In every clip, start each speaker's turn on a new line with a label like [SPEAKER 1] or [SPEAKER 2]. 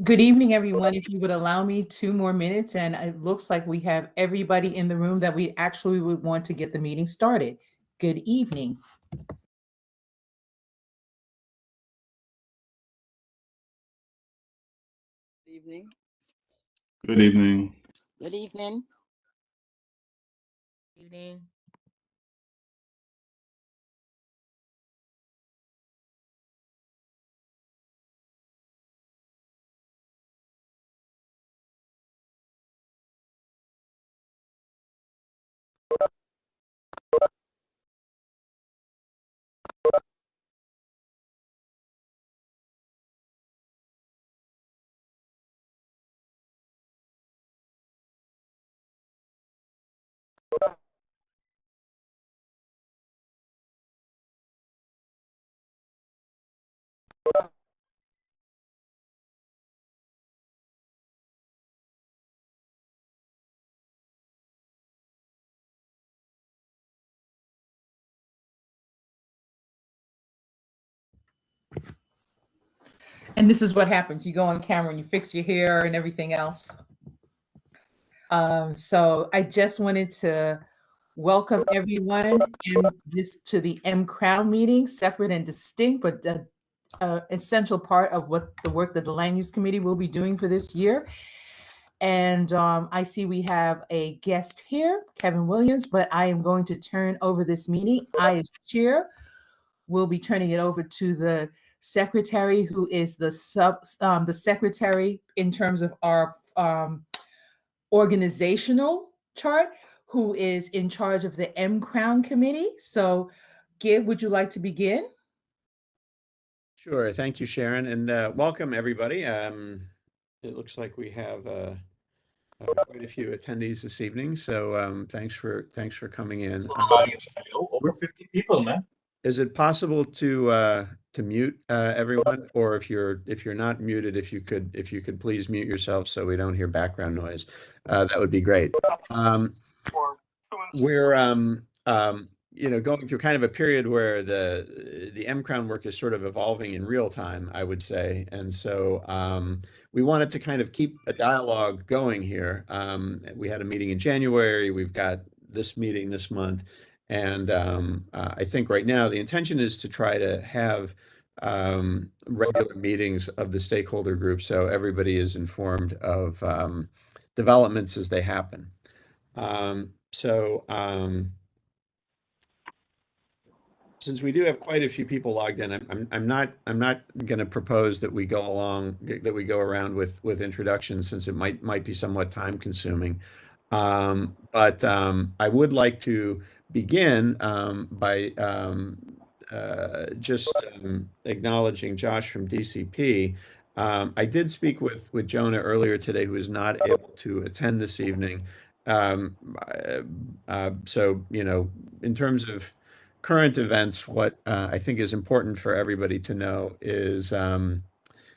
[SPEAKER 1] Good evening, everyone. If you would allow me 2 more minutes, and it looks like we have everybody in the room that we actually would want to get the meeting started. Good evening.
[SPEAKER 2] Good evening.
[SPEAKER 3] Good evening.
[SPEAKER 2] Good evening.
[SPEAKER 1] Evening. And this is what happens. You go on camera and you fix your hair and everything else. So I just wanted to welcome everyone to the Mcrown meeting, separate and distinct, but essential part of what the work that the Land Use Committee will be doing for this year. And I see we have a guest here, Kevin Williams, but I am going to turn over this meeting. I, as chair, will be turning it over to the secretary, who is the secretary in terms of our organizational chart, who is in charge of the Mcrown committee. So, Gib, would you like to begin?
[SPEAKER 4] Sure. Thank you, Sharon, and welcome everybody. It looks like we have quite a few attendees this evening, so thanks for coming in.
[SPEAKER 3] Over 50 people, man.
[SPEAKER 4] Is it possible to mute everyone, or if you're not muted, if you could please mute yourself so we don't hear background noise, that would be great. We're going through kind of a period where the Mcrown work is sort of evolving in real time, I would say, and so we wanted to kind of keep a dialogue going here. We had a meeting in January. We've got this meeting this month. And I think right now the intention is to try to have regular meetings of the stakeholder group so everybody is informed of developments as they happen. Since we do have quite a few people logged in, I'm not going to propose that we go around with introductions, since it might be somewhat time consuming. But I would like to begin by just acknowledging Josh from DCP. I did speak with Jonah earlier today, who is not able to attend this evening. So, in terms of current events, what I think is important for everybody to know is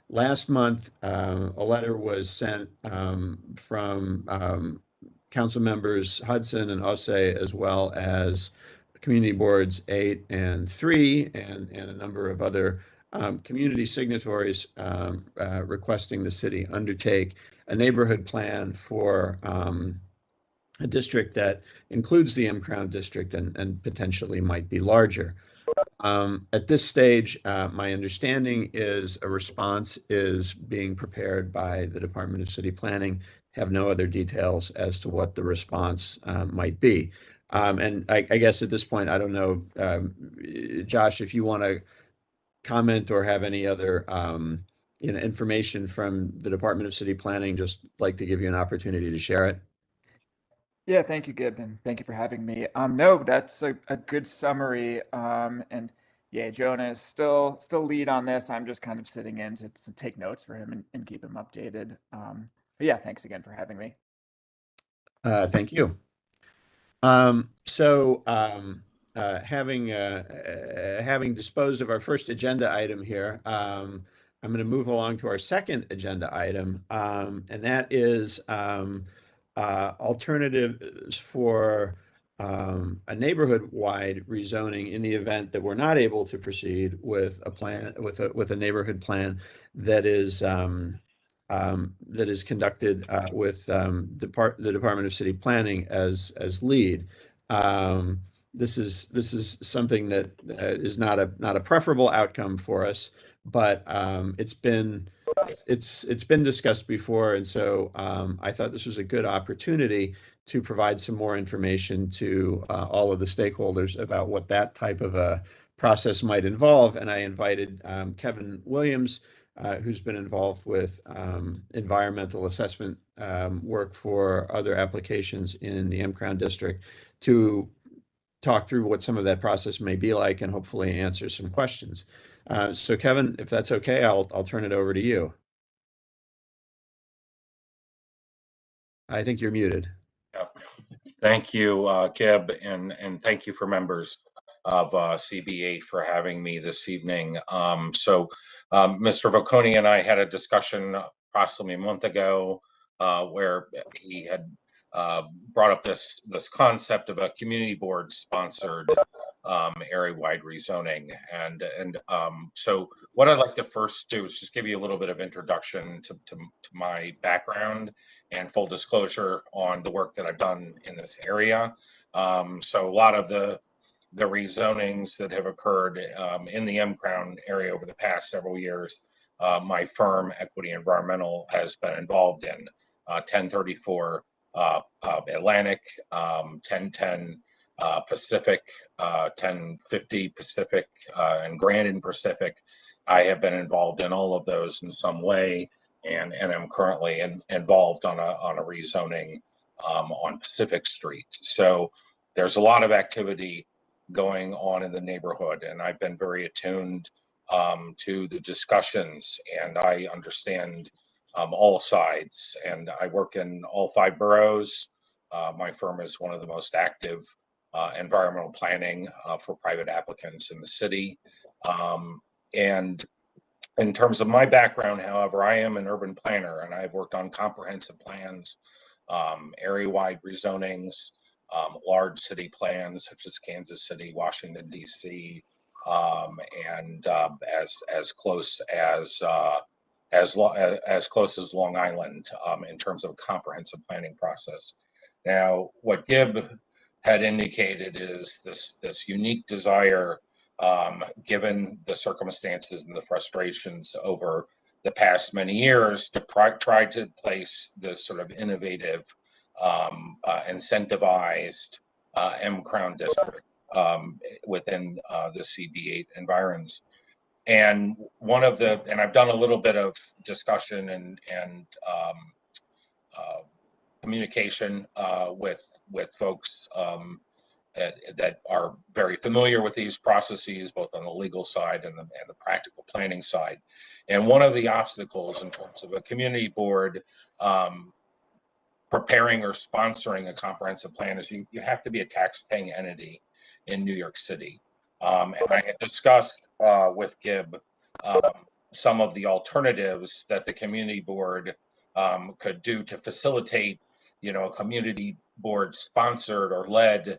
[SPEAKER 4] last month, a letter was sent from council members Hudson and Osei, as well as community boards 8 and 3, and a number of other community signatories requesting the city undertake a neighborhood plan for a district that includes the Mcrown district and potentially might be larger. At this stage, my understanding is a response is being prepared by the Department of City Planning. Have no other details as to what the response might be. And I guess at this point, I don't know, Josh, if you want to comment or have any other information from the Department of City Planning, just like to give you an opportunity to share it.
[SPEAKER 5] Yeah, thank you, Gib, and thank you for having me. No, that's a good summary. And yeah, Jonah is still lead on this. I'm just kind of sitting in to take notes for him and keep him updated. But yeah, thanks again for having me.
[SPEAKER 4] Thank you. Having disposed of our first agenda item here, I'm going to move along to our second agenda item, and that is alternatives for a neighborhood-wide rezoning in the event that we're not able to proceed with a plan with a neighborhood plan that is conducted with the Department of City Planning as lead. This is something that is not a preferable outcome for us, but it's been discussed before, and so I thought this was a good opportunity to provide some more information to all of the stakeholders about what that type of a process might involve. And I invited Kevin Williams, who's been involved with environmental assessment work for other applications in the Mcrown district, to talk through what some of that process may be like and hopefully answer some questions. So Kevin, if that's okay, I'll turn it over to you. I think you're muted.
[SPEAKER 6] Yeah. Thank you, Gib, and thank you for members of CB8 for having me this evening. Mr. Voconi and I had a discussion approximately a month ago where he had brought up this concept of a community board sponsored area-wide rezoning, and so what I'd like to first do is just give you a little bit of introduction to my background and full disclosure on the work that I've done in this area. So a lot of the rezonings that have occurred in the Mcrown area over the past several years, my firm, Equity Environmental, has been involved in. 1034 Atlantic, 1010 Pacific, 1050 Pacific, and Grandin Pacific. I have been involved in all of those in some way, and I'm currently involved on a rezoning on Pacific Street. So there's a lot of activity going on in the neighborhood, and I've been very attuned to the discussions, and I understand all sides, and I work in all 5 boroughs. My firm is one of the most active environmental planning for private applicants in the city. And in terms of my background, however, I am an urban planner, and I've worked on comprehensive plans, area-wide rezonings, large city plans such as Kansas City, Washington, D.C., and as close as Long Island in terms of comprehensive planning process. Now, what Gib had indicated is this unique desire, given the circumstances and the frustrations over the past many years, to try to place this sort of innovative, incentivized Mcrown district within the CB8 environs. And I've done a little bit of discussion and communication with folks that are very familiar with these processes, both on the legal side and the practical planning side. And one of the obstacles in terms of a community board preparing or sponsoring a comprehensive plan is you have to be a tax-paying entity in New York City. And I had discussed with Gib some of the alternatives that the community board could do to facilitate, a community board sponsored or led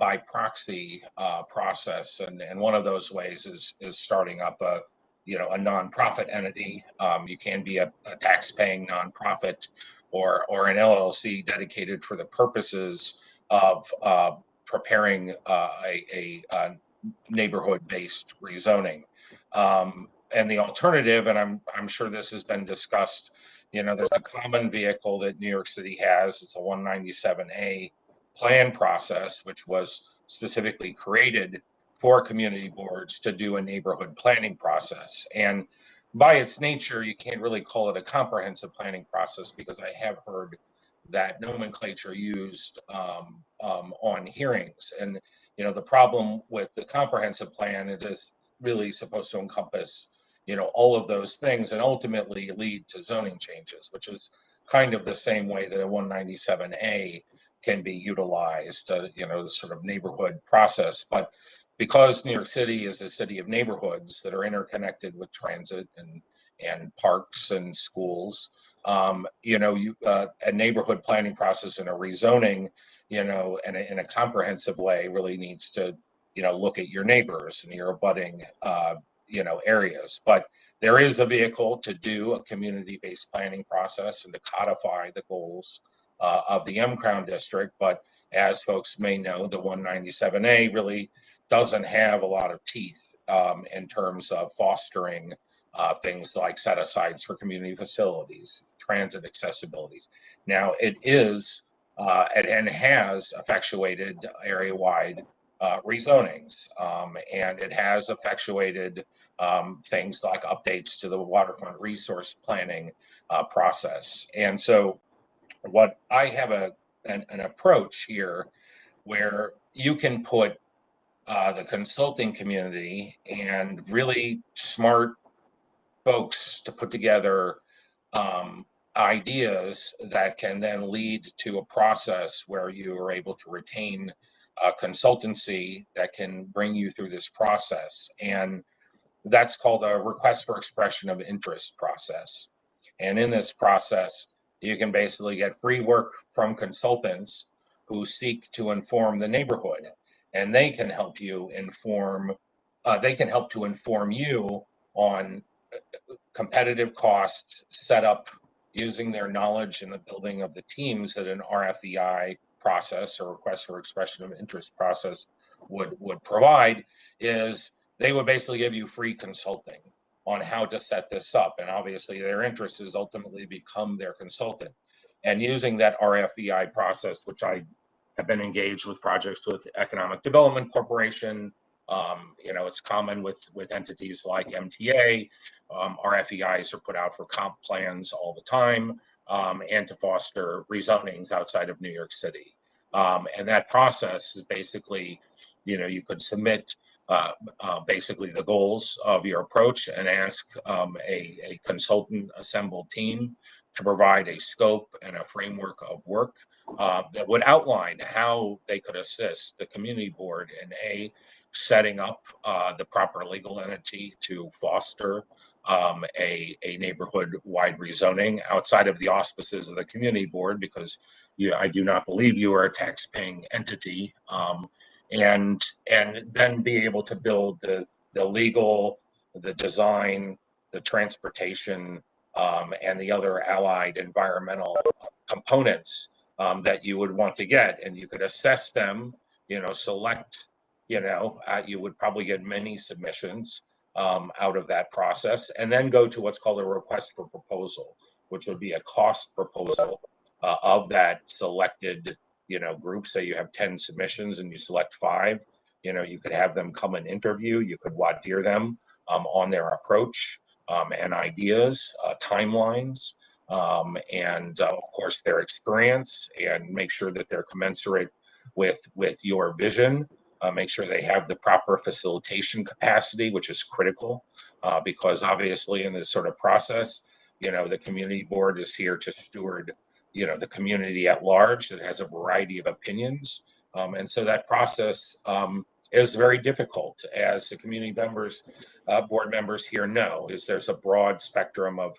[SPEAKER 6] by proxy process. And one of those ways is starting up a nonprofit entity. You can be a tax-paying nonprofit or an LLC dedicated for the purposes of preparing a neighborhood-based rezoning. And the alternative, and I'm sure this has been discussed, there's a common vehicle that New York City has. It's a 197A plan process, which was specifically created for community boards to do a neighborhood planning process. And by its nature, you can't really call it a comprehensive planning process, because I have heard that nomenclature used on hearings. And the problem with the comprehensive plan, it is really supposed to encompass all of those things and ultimately lead to zoning changes, which is kind of the same way that a 197A can be utilized, the sort of neighborhood process. But because New York City is a city of neighborhoods that are interconnected with transit and parks and schools, a neighborhood planning process and a rezoning, in a comprehensive way really needs to, look at your neighbors and your abutting, areas. But there is a vehicle to do a community-based planning process and to codify the goals of the Mcrown district. But as folks may know, the 197A really doesn't have a lot of teeth in terms of fostering things like set-asides for community facilities, transit accessibilities. Now, it is and has effectuated area-wide rezonings, and it has effectuated things like updates to the waterfront resource planning process. And so what I have an approach here where you can put the consulting community and really smart folks to put together ideas that can then lead to a process where you are able to retain a consultancy that can bring you through this process. And that's called a request for expression of interest process. And in this process, you can basically get free work from consultants who seek to inform the neighborhood, and they can help you inform, to inform you on competitive costs set up using their knowledge in the building of the teams that an RFEI process or request for expression of interest process would provide. Is they would basically give you free consulting on how to set this up. And obviously their interest is ultimately become their consultant. And using that RFEI process, which I have been engaged with projects with Economic Development Corporation, it's common with entities like MTA. RFEIs are put out for comp plans all the time, and to foster rezonings outside of New York City. And that process is basically, you could submit basically the goals of your approach and ask a consultant assembled team to provide a scope and a framework of work that would outline how they could assist the community board in setting up the proper legal entity to foster a neighborhood-wide rezoning outside of the auspices of the community board, because I do not believe you are a tax-paying entity, and then be able to build the legal, the design, the transportation, and the other allied environmental components that you would want to get, and you could assess them, select, you would probably get many submissions out of that process, and then go to what's called a request for proposal, which would be a cost proposal of that selected, group. Say you have 10 submissions and you select 5, you could have them come and interview. You could voir them on their approach and ideas, timelines, and of course their experience, and make sure that they're commensurate with your vision. Make sure they have the proper facilitation capacity, which is critical, because obviously in this sort of process, the community board is here to steward, the community at large that has a variety of opinions. And so that process is very difficult, as the community members, board members here know, is there's a broad spectrum of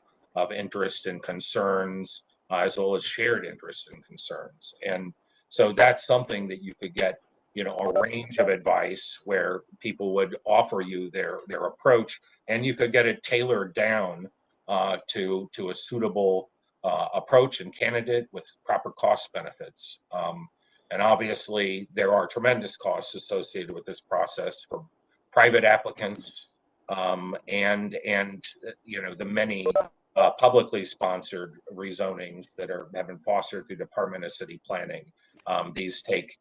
[SPEAKER 6] interest and concerns, as well as shared interests and concerns. And so that's something that you could get, a range of advice where people would offer you their approach, and you could get it tailored down to a suitable approach and candidate with proper cost benefits. And obviously, there are tremendous costs associated with this process for private applicants, and the many publicly sponsored rezonings that have been fostered through Department of City Planning. These take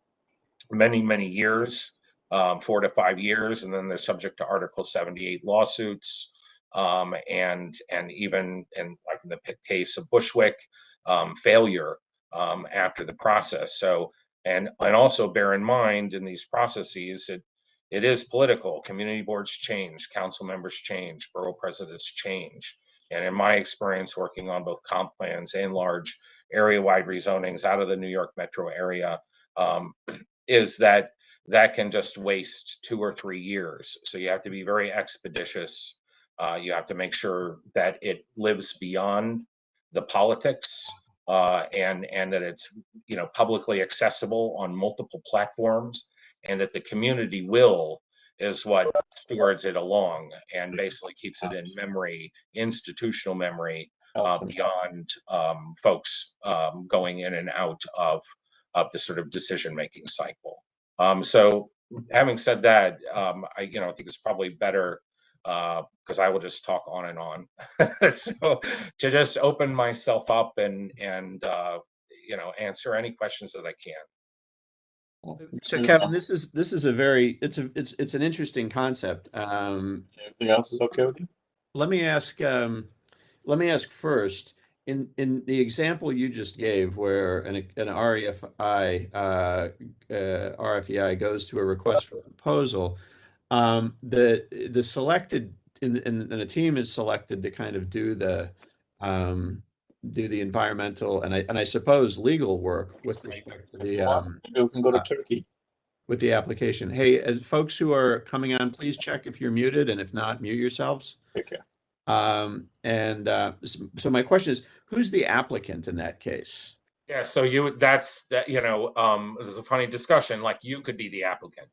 [SPEAKER 6] many years, 4 to 5 years, and then they're subject to Article 78 lawsuits, and even in the case of Bushwick, failure after the process. So, and also bear in mind, in these processes, it is political. Community boards change, council members change, borough presidents change. And in my experience working on both comp plans and large area-wide rezonings out of the New York metro area, is that can just waste 2 or 3 years. So you have to be very expeditious. You have to make sure that it lives beyond the politics, and that it's publicly accessible on multiple platforms, and that the community will is what stewards it along and basically keeps it in memory, institutional memory, beyond folks going in and out of the sort of decision-making cycle. So having said that, I think it's probably better, because I will just talk on and on. So to just open myself up and answer any questions that I can.
[SPEAKER 4] So Kevin, this is a very, it's an interesting concept.
[SPEAKER 3] Everything else is okay with you?
[SPEAKER 4] Let me ask first, in the example you just gave, where an RFEI goes to a request for proposal, the selected and a team is selected to kind of do the environmental and I suppose legal work with respect to
[SPEAKER 3] Maybe we can go to Turkey.
[SPEAKER 4] with the application. Hey, as folks who are coming on, please check if you're muted, and if not, mute yourselves.
[SPEAKER 3] Take care.
[SPEAKER 4] So my question is, who's the applicant in that case?
[SPEAKER 6] Yeah, so there's a funny discussion, like you could be the applicant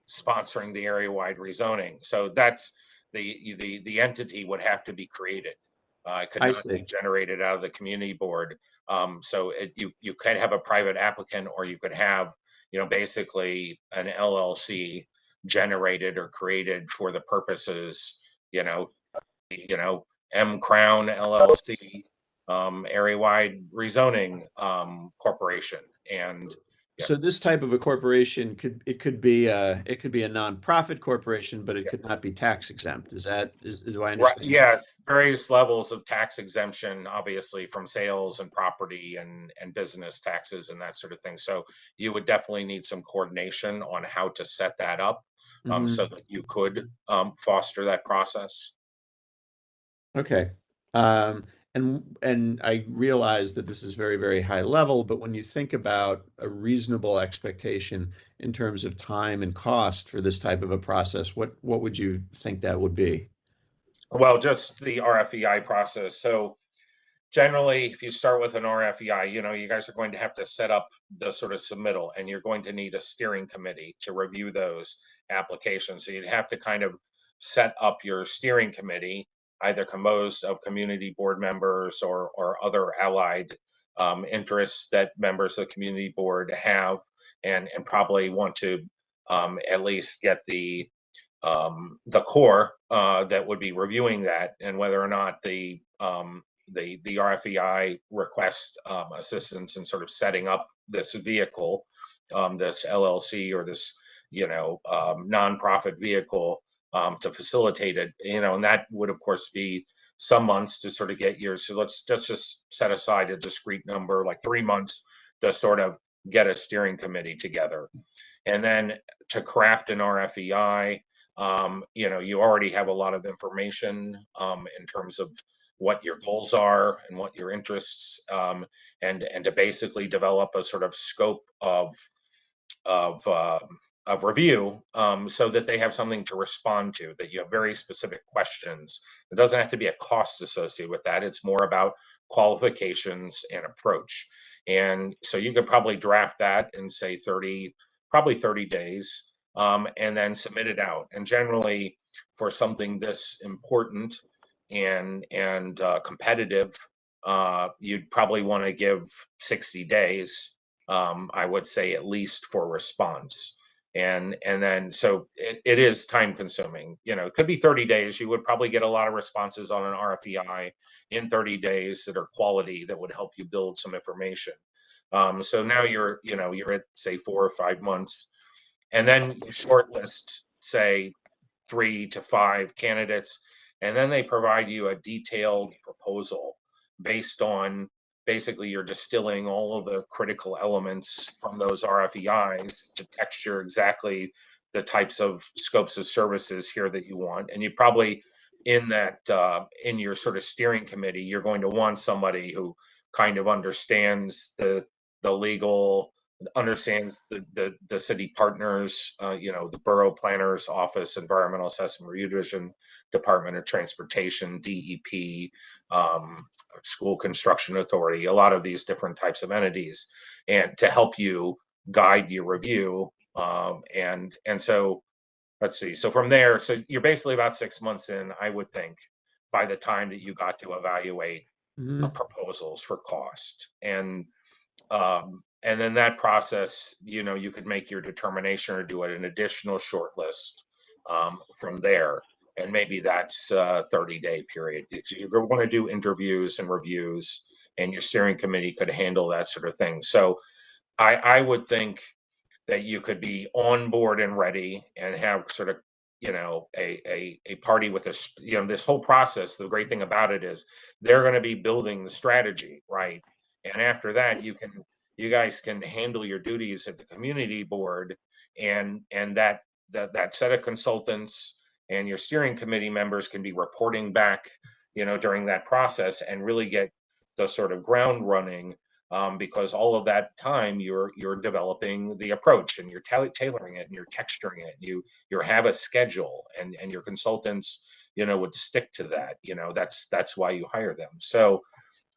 [SPEAKER 6] sponsoring the area-wide rezoning. So that's the entity would have to be created. It could not be generated out of the community board. So you could have a private applicant, or you could have basically an LLC generated or created for the purposes, Mcrown LLC, area-wide rezoning corporation. And
[SPEAKER 4] so this type of a corporation could be a nonprofit corporation, but it could not be tax exempt. Do I understand?
[SPEAKER 6] Right, yes, various levels of tax exemption, obviously, from sales and property and business taxes and that sort of thing. So you would definitely need some coordination on how to set that up, so that you could foster that process.
[SPEAKER 4] Okay. And I realize that this is very, very high level, but when you think about a reasonable expectation in terms of time and cost for this type of a process, what would you think that would be?
[SPEAKER 6] Well, just the RFEI process. So generally, if you start with an RFEI, you guys are going to have to set up the sort of submittal, and you're going to need a steering committee to review those applications. So you'd have to kind of set up your steering committee, either composed of community board members or other allied interests that members of the community board have, and probably want to at least get the core that would be reviewing that, and whether or not the RFEI request assistance in sort of setting up this vehicle, this LLC or this nonprofit vehicle, to facilitate it, and that would of course be some months to sort of get yours. So let's just set aside a discrete number, like 3 months, to sort of get a steering committee together. And then to craft an RFEI, you already have a lot of information in terms of what your goals are and what your interests, and to basically develop a sort of scope of review, so that they have something to respond to, that you have very specific questions. It doesn't have to be a cost associated with that. It's more about qualifications and approach. And so you could probably draft that in say 30 days, and then submit it out. And generally for something this important and competitive, you'd probably want to give 60 days, I would say, at least, for response. And then so it is time consuming. It could be 30 days. You would probably get a lot of responses on an RFEI in 30 days that are quality, that would help you build some information. So now you're at say 4 or 5 months, and then you shortlist say 3 to 5 candidates, and then they provide you a detailed proposal based on, basically, you're distilling all of the critical elements from those RFEIs to texture exactly the types of scopes of services here that you want. And you probably, in that, in your sort of steering committee, you're going to want somebody who kind of understands the legal, understands the city partners, the borough planner's office, environmental assessment review division, Department of Transportation, DEP, school construction authority, a lot of these different types of entities, and to help you guide your review. And so let's see. So from there, so you're basically about 6 months in, I would think, by the time that you got to evaluate proposals for cost. And then that process, you could make your determination or do an additional short list, from there. And maybe that's a 30-day period. You're going to want to do interviews and reviews, and your steering committee could handle that sort of thing. So I would think that you could be on board and ready and have sort of, a party with this, this whole process. The great thing about it is they're going to be building the strategy, right? And after that, you guys can handle your duties at the community board, and that set of consultants and your steering committee members can be reporting back, during that process, and really get the sort of ground running, because all of that time you're developing the approach, and you're tailoring it, and you're texturing it, and you have a schedule, and your consultants would stick to that. That's why you hire them. So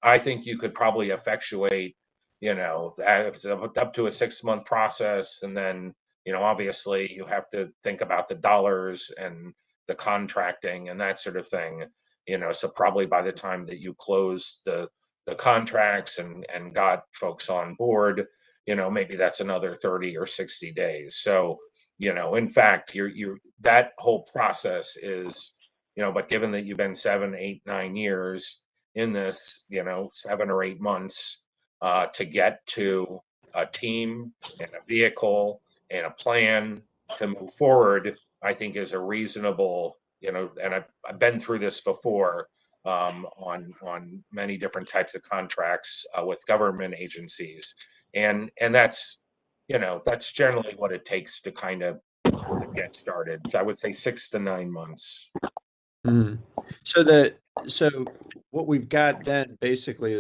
[SPEAKER 6] I think you could probably effectuate, if it's up to a 6-month process. And then, obviously you have to think about the dollars and the contracting and that sort of thing. So probably by the time that you close the contracts and got folks on board, maybe that's another 30 or 60 days. So, in fact, you're that whole process is, but given that you've been 7, 8, 9 years in this, 7 or 8 months, to get to a team and a vehicle and a plan to move forward, I think is a reasonable, and I've been through this before, on many different types of contracts, with government agencies, and that's generally what it takes to kind of to get started. So I would say 6 to 9 months.
[SPEAKER 4] Mhm. So what we've got then basically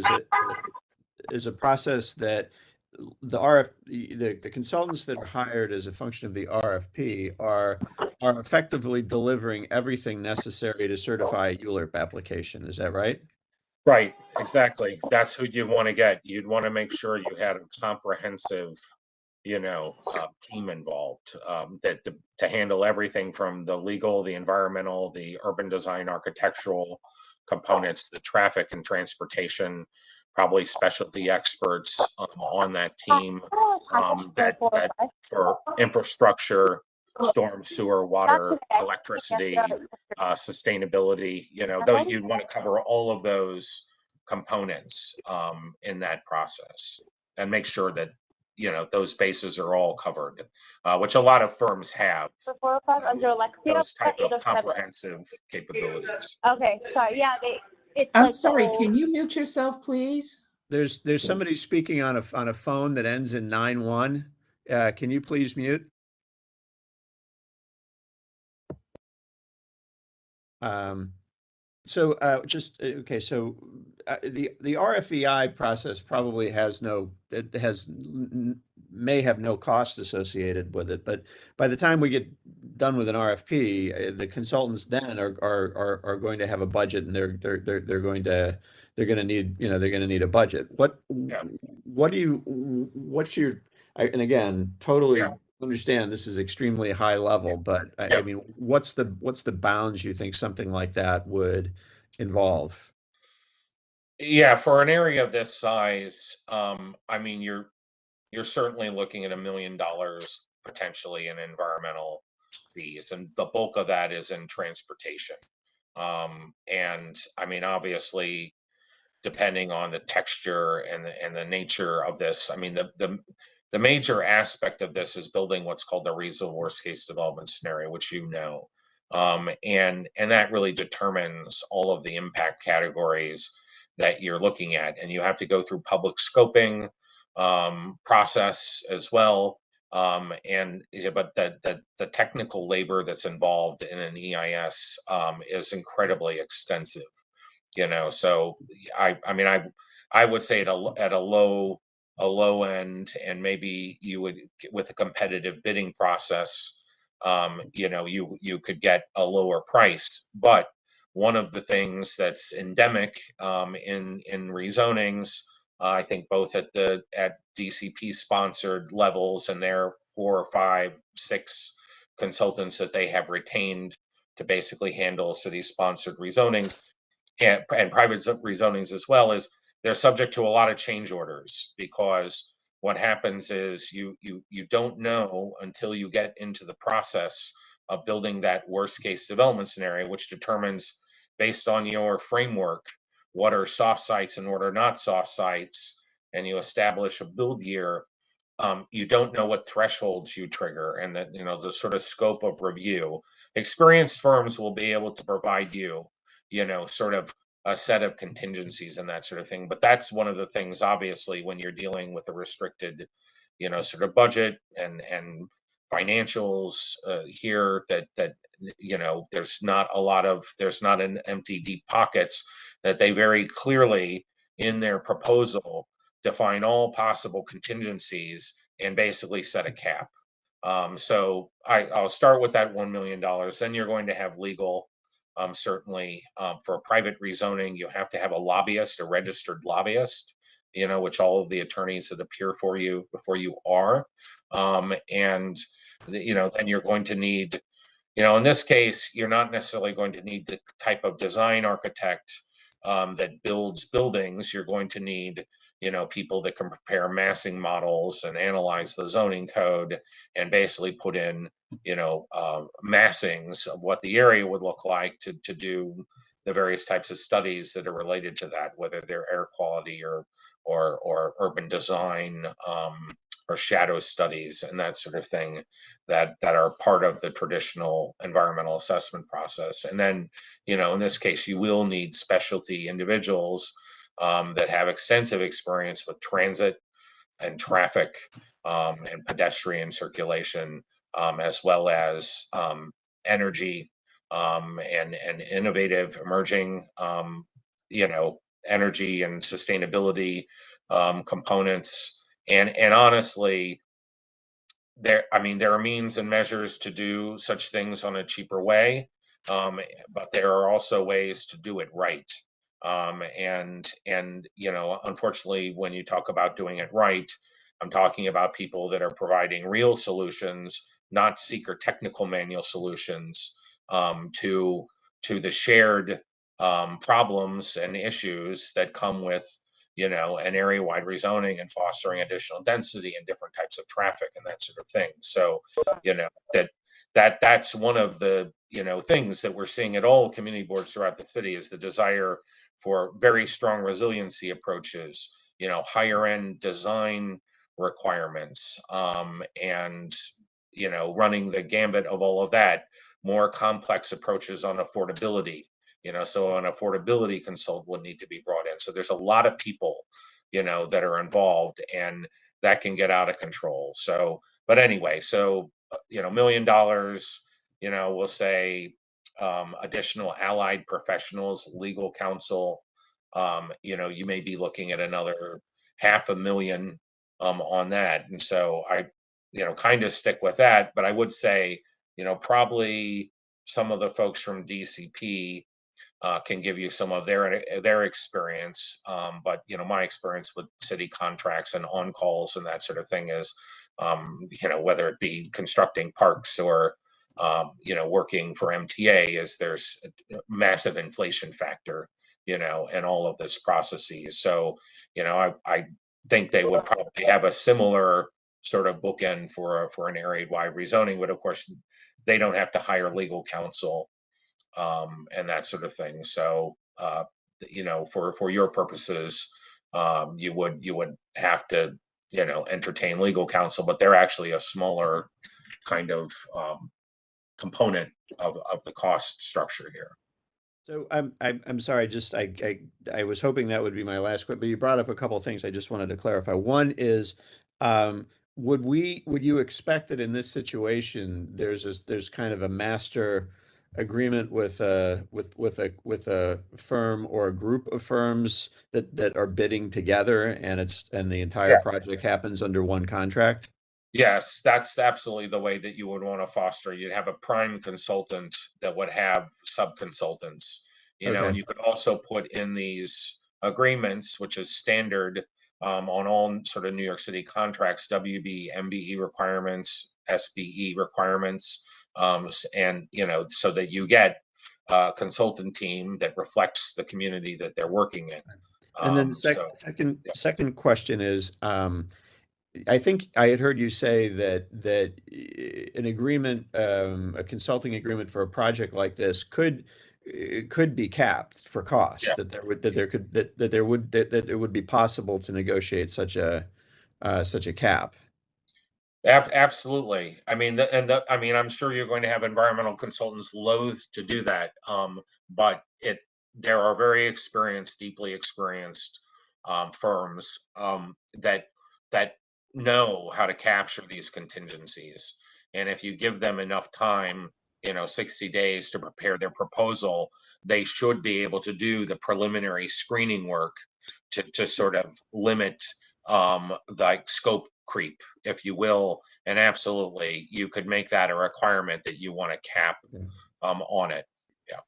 [SPEAKER 4] is a process that the consultants that are hired as a function of the RFP are effectively delivering everything necessary to certify a ULURP application. Is that right?
[SPEAKER 6] Right, exactly. That's who you want to get. You'd want to make sure you had a comprehensive, team involved, that to handle everything from the legal, the environmental, the urban design, architectural components, the traffic and transportation, probably specialty experts, on that team, that for infrastructure, storm, sewer, water, electricity, sustainability. Though you'd want to cover all of those components, in that process, and make sure that those bases are all covered, which a lot of firms have, those type of comprehensive capabilities.
[SPEAKER 7] Okay, sorry. Yeah, it's
[SPEAKER 1] I'm
[SPEAKER 7] like
[SPEAKER 1] sorry, can you mute yourself, please?
[SPEAKER 4] There's somebody speaking on a phone that ends in 91. Can you please mute? So okay. So the RFEI process probably has may have no cost associated with it, but by the time we get done with an RFP, the consultants then are going to have a budget, and they're going to need, they're going to need a budget.
[SPEAKER 6] Yeah.
[SPEAKER 4] What's your, and again, totally
[SPEAKER 6] Yeah.
[SPEAKER 4] understand this is extremely high level, but
[SPEAKER 6] Yeah.
[SPEAKER 4] I mean, what's the bounds you think something like that would involve?
[SPEAKER 6] Yeah, for an area of this size, I mean, you're certainly looking at $1 million potentially in environmental fees, and the bulk of that is in transportation. And I mean, obviously, depending on the texture and the nature of this, I mean, the major aspect of this is building what's called the reasonable worst case development scenario, which and that really determines all of the impact categories that you're looking at, and you have to go through public scoping process as well. But the technical labor that's involved in an EIS is incredibly extensive. So I mean, I would say at a low end, and maybe you would, with a competitive bidding process, you could get a lower price. But one of the things that's endemic in rezonings, I think both at DCP sponsored levels, and their 4 or 5, 6 consultants that they have retained to basically handle city sponsored rezonings and private rezonings as well, is they're subject to a lot of change orders, because what happens is you don't know until you get into the process of building that worst case development scenario, which determines, based on your framework, what are soft sites and what are not soft sites, and you establish a build year. You don't know what thresholds you trigger, and that, the sort of scope of review. Experienced firms will be able to provide you, sort of a set of contingencies and that sort of thing. But that's one of the things, obviously, when you're dealing with a restricted, sort of budget and financials here, that there's not an empty deep pockets, that they very clearly in their proposal define all possible contingencies and basically set a cap. So I'll start with that $1 million. Then you're going to have legal. Certainly, for a private rezoning, you have to have a lobbyist, a registered lobbyist, which all of the attorneys that appear for you before you are. And then you're going to need, in this case, you're not necessarily going to need the type of design architect that builds buildings. You're going to need, people that can prepare massing models and analyze the zoning code and basically put in, massings of what the area would look like to do the various types of studies that are related to that, whether they're air quality or urban design, or shadow studies and that sort of thing, that are part of the traditional environmental assessment process. And then, in this case, you will need specialty individuals that have extensive experience with transit and traffic, and pedestrian circulation, as well as energy, and innovative emerging, energy and sustainability components. And honestly, there are means and measures to do such things on a cheaper way, but there are also ways to do it right. And unfortunately, when you talk about doing it right, I'm talking about people that are providing real solutions, not seeker technical manual solutions, to the shared problems and issues that come with, an area-wide rezoning and fostering additional density and different types of traffic and that sort of thing. So, that's one of the, things that we're seeing at all community boards throughout the city, is the desire for very strong resiliency approaches, higher end design requirements, and, running the gambit of all of that, more complex approaches on affordability. So an affordability consultant would need to be brought in. So there's a lot of people, that are involved, and that can get out of control. So, but anyway, so $1 million, we'll say, additional allied professionals, legal counsel, you may be looking at another $500,000 on that. And so I, kind of stick with that. But I would say, probably some of the folks from DCP can give you some of their experience. But my experience with city contracts and on calls and that sort of thing is, whether it be constructing parks or working for MTA, is there's a massive inflation factor, in all of this processes. So, I think they would probably have a similar sort of bookend for an area-wide rezoning, but of course, they don't have to hire legal counsel and that sort of thing. So, for your purposes, you would have to, entertain legal counsel, but they're actually a smaller kind of component of the cost structure here.
[SPEAKER 4] So I'm sorry, just I was hoping that would be my last question, but you brought up a couple of things I just wanted to clarify. One is, would you expect that in this situation there's kind of a master agreement with a firm or a group of firms that are bidding together, and the entire
[SPEAKER 6] Yeah.
[SPEAKER 4] project happens under one contract?
[SPEAKER 6] Yes, that's absolutely the way that you would want to foster. You'd have a prime consultant that would have sub-consultants,
[SPEAKER 4] Okay.
[SPEAKER 6] and you could also put in these agreements, which is standard on all sort of New York City contracts, WB, MBE requirements, SBE requirements, and, so that you get a consultant team that reflects the community that they're working in.
[SPEAKER 4] And then
[SPEAKER 6] So, yeah.
[SPEAKER 4] second question is, I think I had heard you say that an agreement, a consulting agreement for a project like this could be capped for cost.
[SPEAKER 6] Yeah.
[SPEAKER 4] That it would be possible to negotiate such a cap.
[SPEAKER 6] Absolutely. I mean, I'm sure you're going to have environmental consultants loath to do that. But there are very experienced, deeply experienced firms that know how to capture these contingencies. And if you give them enough time, 60 days to prepare their proposal, they should be able to do the preliminary screening work to sort of limit like scope creep, if you will. And absolutely, you could make that a requirement that you want to cap on it. Yeah.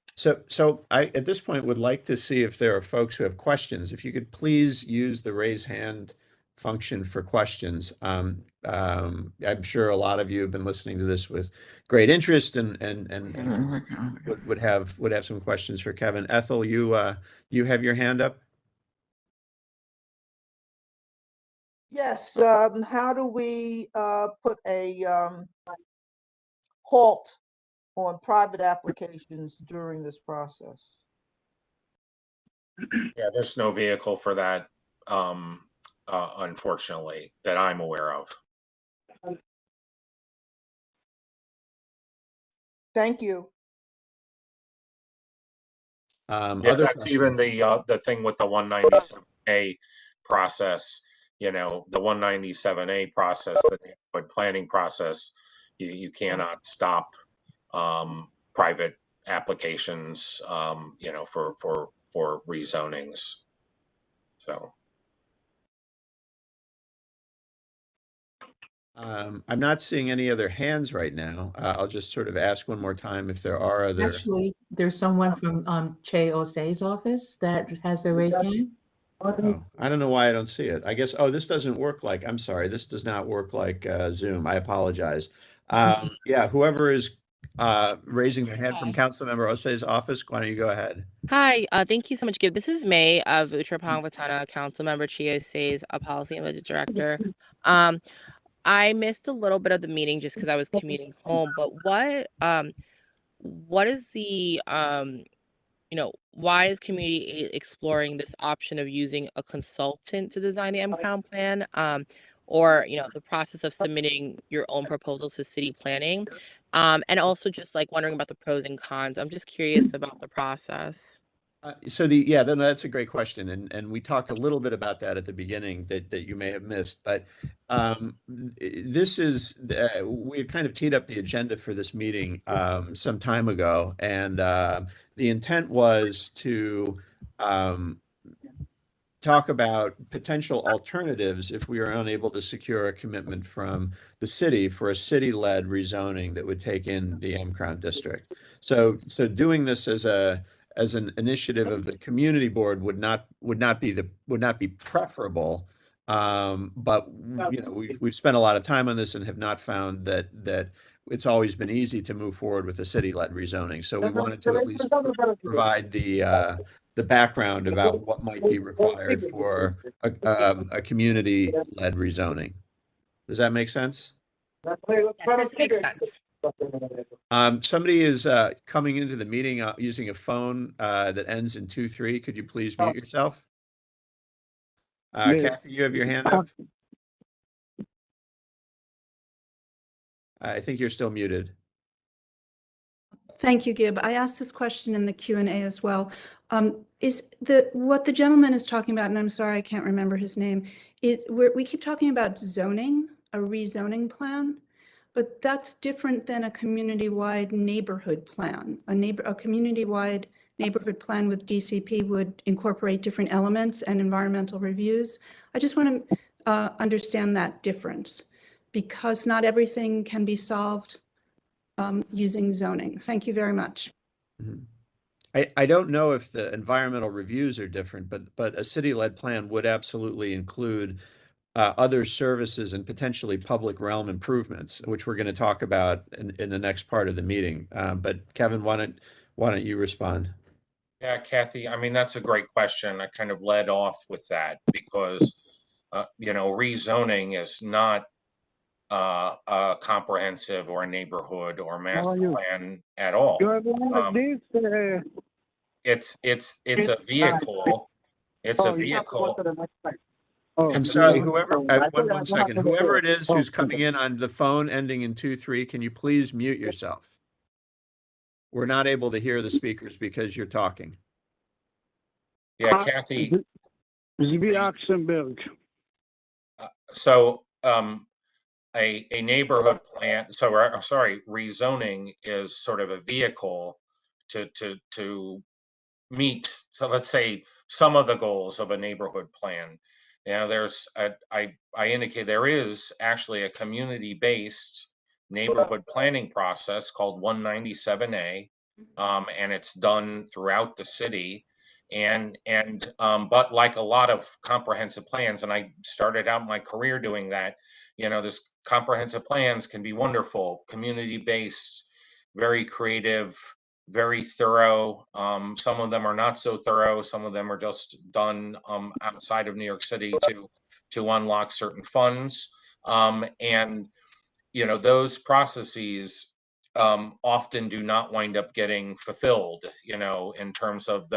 [SPEAKER 4] So I, at this point, would like to see if there are folks who have questions. If you could please use the raise hand function for questions. I'm sure a lot of you have been listening to this with great interest and would have some questions for Kevin. Ethel, you have your hand up.
[SPEAKER 8] Yes, how do we put a halt on private applications during this process?
[SPEAKER 6] Yeah, there's no vehicle for that, unfortunately, that I'm aware of.
[SPEAKER 8] Thank you.
[SPEAKER 6] Yeah,
[SPEAKER 4] Other
[SPEAKER 6] that's even the thing with the 197A process. The 197A process, the neighborhood planning process, you cannot stop private applications, for rezonings. So.
[SPEAKER 4] I'm not seeing any other hands right now. I'll just sort of ask one more time if there are other.
[SPEAKER 1] Actually, there's someone from Che Osei's office that has their raised hand.
[SPEAKER 4] Oh, I don't know why I don't see it. I guess, this doesn't work like, I'm sorry, this does not work like Zoom. I apologize. Yeah, whoever is raising their hand from Councilmember Osei's office, why don't you go ahead?
[SPEAKER 9] Hi, thank you so much, Gib. This is May of Utrapong Vatana, Councilmember Chio Says, a policy and budget director. I missed a little bit of the meeting just because I was commuting home, but what is the why is community exploring this option of using a consultant to design the Mcrown plan, or the process of submitting your own proposals to city planning, and also just like wondering about the pros and cons. I'm just curious about the process.
[SPEAKER 4] That's a great question, and we talked a little bit about that at the beginning that you may have missed, but this is we kind of teed up the agenda for this meeting some time ago, and the intent was to talk about potential alternatives if we are unable to secure a commitment from the city for a city-led rezoning that would take in the Mcrown district. So doing this as an initiative of the community board would not be preferable. But we've spent a lot of time on this and have not found that it's always been easy to move forward with a city-led rezoning. So we wanted to at least provide the background about what might be required for a community-led rezoning. Does that make sense?
[SPEAKER 9] Yes, this makes sense.
[SPEAKER 4] Somebody is coming into the meeting using a phone that ends in 23. Could you please mute yourself? Kathy, you have your hand up. I think you're still muted.
[SPEAKER 10] Thank you, Gib. I asked this question in the Q&A as well. Is what the gentleman is talking about, and I'm sorry, I can't remember his name. We keep talking about zoning, a rezoning plan, but that's different than a community-wide neighborhood plan. A community-wide neighborhood plan with DCP would incorporate different elements and environmental reviews. I just want to understand that difference, because not everything can be solved using zoning. Thank you very much.
[SPEAKER 4] Mm-hmm. I don't know if the environmental reviews are different, but a city-led plan would absolutely include other services and potentially public realm improvements, which we're going to talk about in the next part of the meeting. But Kevin, why don't you respond?
[SPEAKER 6] Yeah, Kathy, I mean, that's a great question. I kind of led off with that because, rezoning is not a comprehensive or a neighborhood or master plan at all. It's a vehicle. It's a vehicle.
[SPEAKER 4] I'm sorry, one second. Whoever it is who's coming in on the phone ending in 23, can you please mute yourself? We're not able to hear the speakers because you're talking.
[SPEAKER 6] Yeah, Kathy. So, a neighborhood plan, rezoning is sort of a vehicle to meet, so let's say, some of the goals of a neighborhood plan. I indicate there is actually a community-based neighborhood planning process called 197A, and it's done throughout the city. But like a lot of comprehensive plans, and I started out my career doing that, this comprehensive plans can be wonderful, community-based, very creative, very thorough. Some of them are not so thorough. Some of them are just done outside of New York City to unlock certain funds. Those processes often do not wind up getting fulfilled, in terms of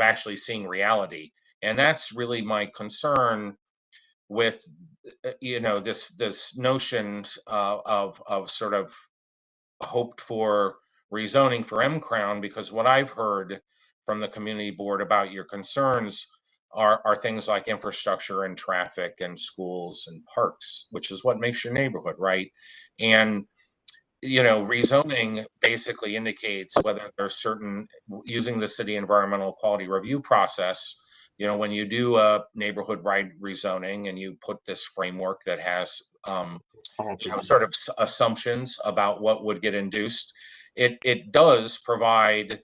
[SPEAKER 6] actually seeing reality. And that's really my concern with, this notion of sort of hoped for rezoning for Mcrown, because what I've heard from the community board about your concerns are things like infrastructure and traffic and schools and parks, which is what makes your neighborhood, right? And rezoning basically indicates whether there's certain, using the city environmental quality review process, when you do a neighborhood-wide rezoning and you put this framework that has sort of assumptions about what would get induced, it does provide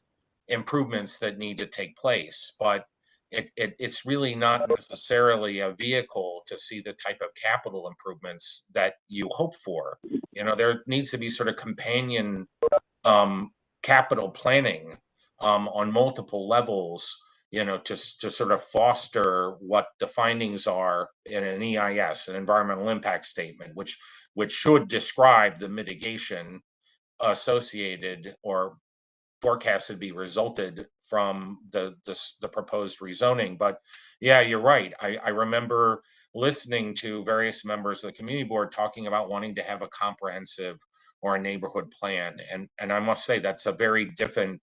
[SPEAKER 6] improvements that need to take place, but it's really not necessarily a vehicle to see the type of capital improvements that you hope for. There needs to be sort of companion capital planning on multiple levels, to sort of foster what the findings are in an EIS, an environmental impact statement, which should describe the mitigation associated or forecasted be resulted from the proposed rezoning. But yeah, you're right. I remember listening to various members of the community board talking about wanting to have a comprehensive or a neighborhood plan, and I must say that's a very different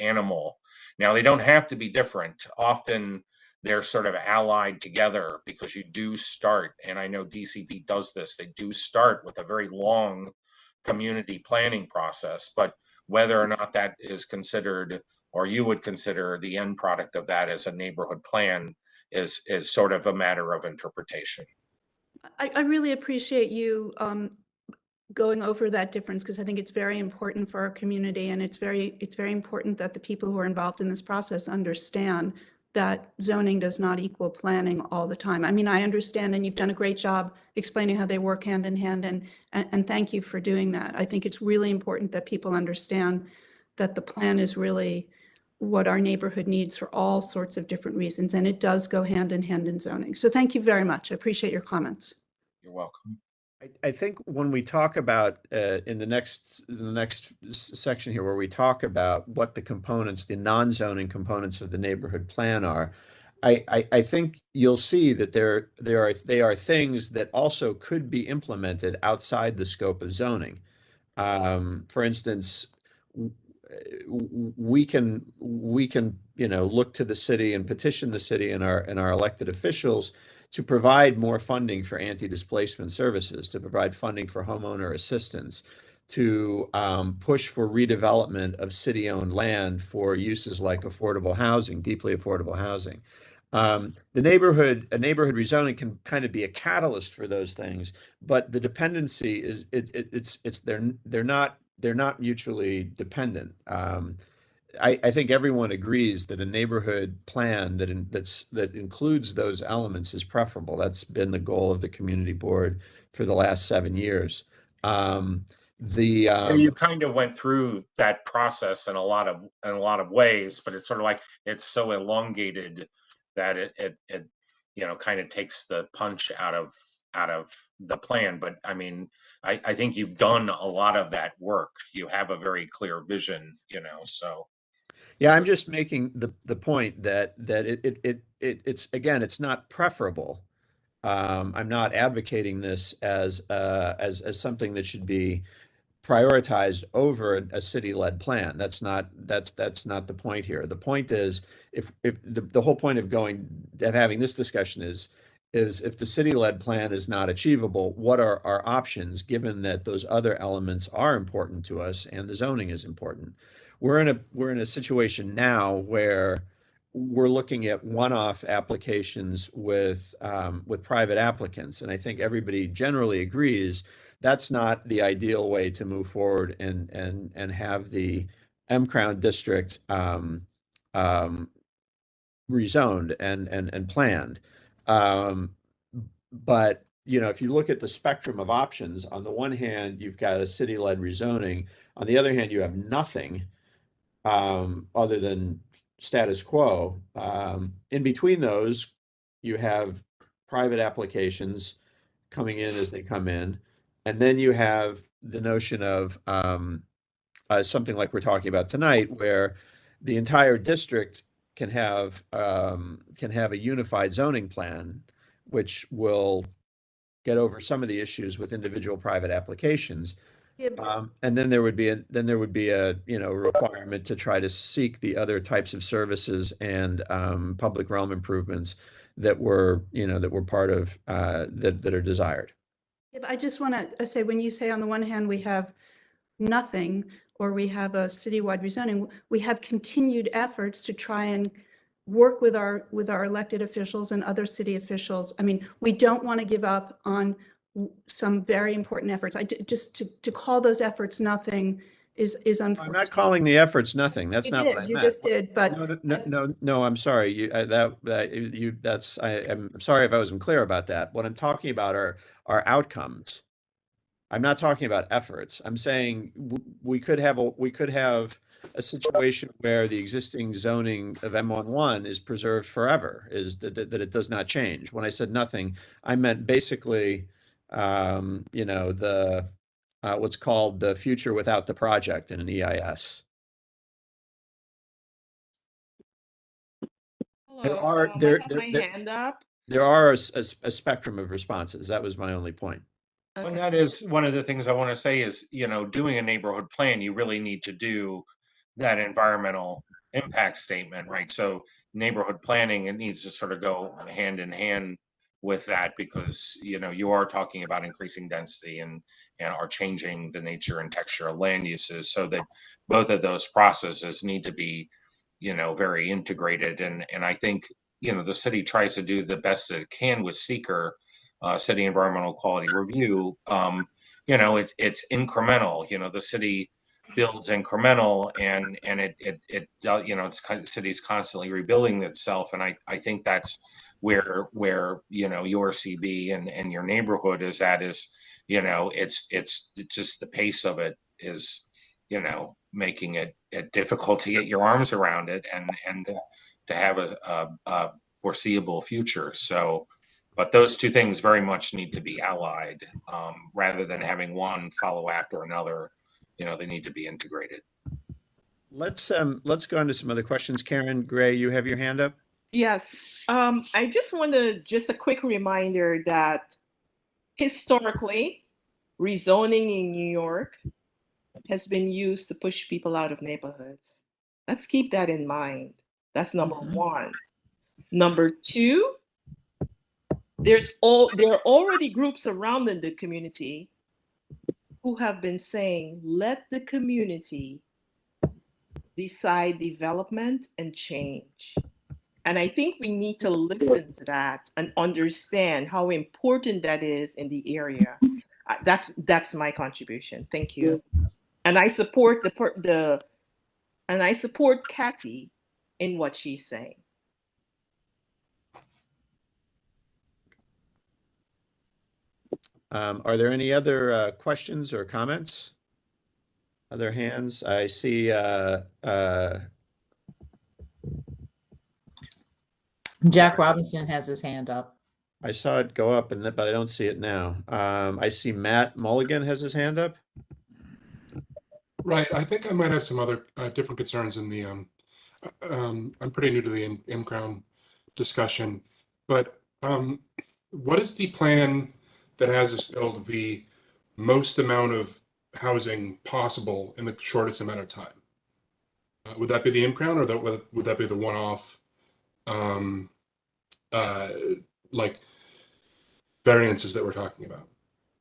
[SPEAKER 6] animal. Now, they don't have to be different. Often they're sort of allied together because you do start, and I know DCP does this, they do start with a very long community planning process, but whether or not that is considered, or you would consider the end product of that as a neighborhood plan, is sort of a matter of interpretation.
[SPEAKER 10] I really appreciate you going over that difference, because I think it's very important for our community, and it's very important that the people who are involved in this process understand that zoning does not equal planning all the time. I mean, I understand, and you've done a great job explaining how they work hand in hand, and thank you for doing that. I think it's really important that people understand that the plan is really what our neighborhood needs for all sorts of different reasons, and it does go hand in hand in zoning. So thank you very much. I appreciate your comments.
[SPEAKER 6] You're welcome.
[SPEAKER 4] I think when we talk about in the next section here, where we talk about what the components, the non-zoning components of the neighborhood plan are, I think you'll see that they are things that also could be implemented outside the scope of zoning. For instance, we can look to the city and petition the city and our elected officials to provide more funding for anti-displacement services, to provide funding for homeowner assistance, to push for redevelopment of city-owned land for uses like affordable housing, deeply affordable housing. A neighborhood rezoning can kind of be a catalyst for those things, but the dependency is they're not mutually dependent. I think everyone agrees that a neighborhood plan that includes those elements is preferable. That's been the goal of the community board for the last 7 years.
[SPEAKER 6] You kind of went through that process in a lot of ways, but it's sort of like it's so elongated that it kind of takes the punch out of the plan. But I mean, I think you've done a lot of that work. You have a very clear vision, so.
[SPEAKER 4] Yeah, I'm just making the point that it's, again, it's not preferable. I'm not advocating this as something that should be prioritized over a city-led plan. That's not the point here. The point is, if the whole point of having this discussion is if the city-led plan is not achievable, what are our options, given that those other elements are important to us and the zoning is important? We're in a situation now where we're looking at one-off applications with private applicants, and I think everybody generally agrees that's not the ideal way to move forward and have the Mcrown district rezoned and planned. But if you look at the spectrum of options, on the one hand, you've got a city-led rezoning. On the other hand, you have nothing other than status quo. In between those, you have private applications coming in as they come in. And then you have the notion of something like we're talking about tonight, where the entire district can have a unified zoning plan, which will get over some of the issues with individual private applications. And then there would be a requirement to try to seek the other types of services and public realm improvements that were part of that are desired.
[SPEAKER 10] Yeah, but I just want to say, when you say on the one hand we have nothing, or we have a citywide rezoning, we have continued efforts to try and work with our elected officials and other city officials. I mean, we don't want to give up on some very important efforts. Just to call those efforts nothing is unfortunate.
[SPEAKER 4] I'm not calling the efforts nothing. That's not what I meant.
[SPEAKER 10] You just did, but
[SPEAKER 4] no. I'm sorry. I'm sorry if I wasn't clear about that. What I'm talking about are outcomes. I'm not talking about efforts. I'm saying we could have a situation where the existing zoning of M11 is preserved forever, is that it does not change. When I said nothing, I meant basically, what's called the future without the project in an EIS.
[SPEAKER 11] Hello, I have my hand up.
[SPEAKER 4] There are a spectrum of responses. That was my only point.
[SPEAKER 6] Okay. And that is one of the things I want to say is, doing a neighborhood plan, you really need to do that environmental impact statement, right? So neighborhood planning, it needs to sort of go hand in hand with that, because you are talking about increasing density and are changing the nature and texture of land uses, so that both of those processes need to be very integrated. And I think the city tries to do the best that it can with seeker, city environmental quality review. It's incremental. The city builds incremental, and the city's constantly rebuilding itself. And I think that's where your CB and your neighborhood is at, is it's just the pace of it is making it difficult to get your arms around it, and to have a foreseeable future. So, but those two things very much need to be allied, rather than having one follow after another. They need to be integrated.
[SPEAKER 4] Let's go on to some other questions. Karen Gray, you have your hand up.
[SPEAKER 11] Yes. I just want to, just a quick reminder that historically, rezoning in New York has been used to push people out of neighborhoods. Let's keep that in mind. That's number one. Number two, there are already groups around in the community who have been saying, let the community decide development and change. And I think we need to listen to that and understand how important that is in the area. That's my contribution. Thank you. And I support I support Kathy in what she's saying.
[SPEAKER 4] Are there any other questions or comments? Other hands? I see
[SPEAKER 1] Jack Robinson has his hand up.
[SPEAKER 4] I saw it go up, but I don't see it now. I see Matt Mulligan has his hand up.
[SPEAKER 12] Right. I think I might have some other different concerns in the. I'm pretty new to the Mcrown discussion, but what is the plan that has us build the most amount of housing possible in the shortest amount of time? Would that be the Mcrown, or would that be the one-off, like variances that we're talking about?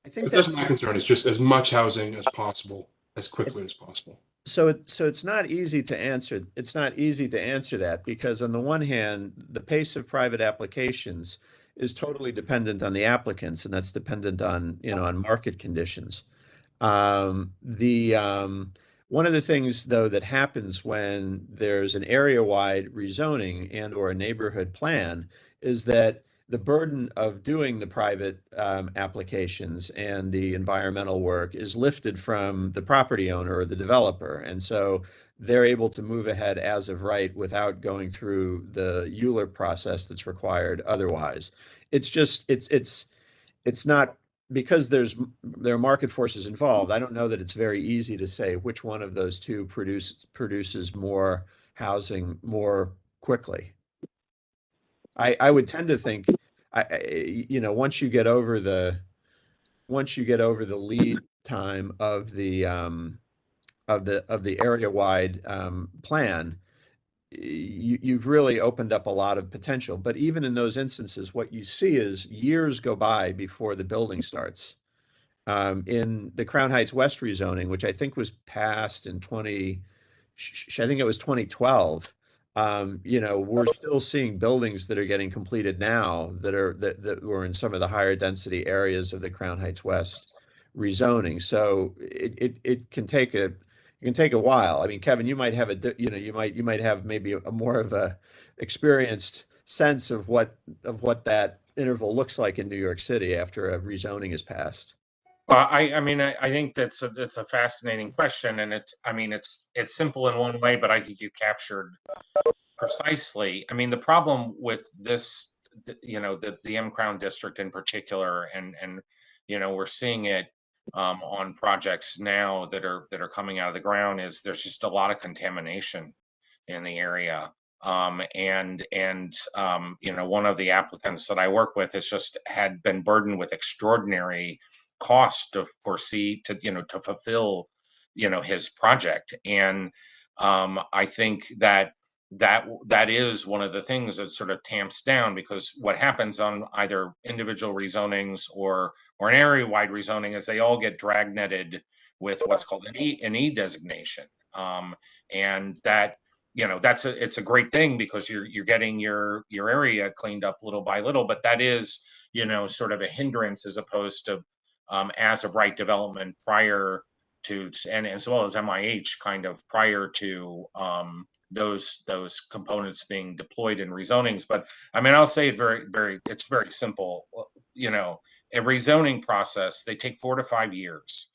[SPEAKER 4] I think
[SPEAKER 12] that's my concern. Is just as much housing as possible, as quickly as possible.
[SPEAKER 4] So it's not easy to answer. It's not easy to answer that, because on the one hand, the pace of private applications is totally dependent on the applicants, and that's dependent on on market conditions. One of the things, though, that happens when there's an area-wide rezoning and or a neighborhood plan is that the burden of doing the private applications and the environmental work is lifted from the property owner or the developer. And so they're able to move ahead as of right without going through the Euler process that's required otherwise. It's just, it's not, because there are market forces involved. I don't know that it's very easy to say which one of those two produces more housing more quickly. I would tend to think, once you get over the lead time of the area-wide plan, you've really opened up a lot of potential. But even in those instances, what you see is years go by before the building starts. In the Crown Heights West rezoning, which I think was passed in 2012. We're still seeing buildings that are getting completed now that were in some of the higher density areas of the Crown Heights West rezoning. So it can take a while. I mean, Kevin, you might have you might have maybe a more of a experienced sense of what that interval looks like in New York City after a rezoning is passed.
[SPEAKER 6] Well, I think that's a fascinating question, and it's simple in one way, but I think you captured precisely. I mean, the problem with this, the Mcrown district in particular, and we're seeing it on projects now that are coming out of the ground, is there's just a lot of contamination in the area. One of the applicants that I work with had been burdened with extraordinary cost to fulfill his project. And I think that that is one of the things that sort of tamps down, because what happens on either individual rezonings or an area-wide rezoning is they all get dragnetted with what's called an E designation, and that, you know, it's a great thing because you're getting your area cleaned up little by little, but that is, you know, sort of a hindrance as opposed to as of right development prior to, and as well as MIH kind of prior to those components being deployed in rezonings. But I mean, I'll say it it's very simple. You know, a rezoning process, they take 4 to 5 years.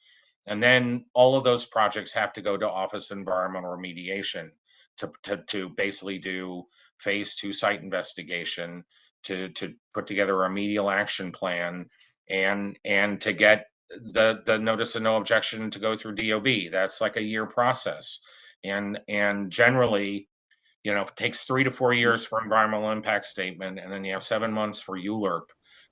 [SPEAKER 6] And then all of those projects have to go to Office of Environmental Remediation to basically do phase 2 site investigation, to put together a remedial action plan, and to get the notice of no objection to go through DOB. That's like a year process. And generally, you know, it takes 3 to 4 years for environmental impact statement, and then you have 7 months for ULURP.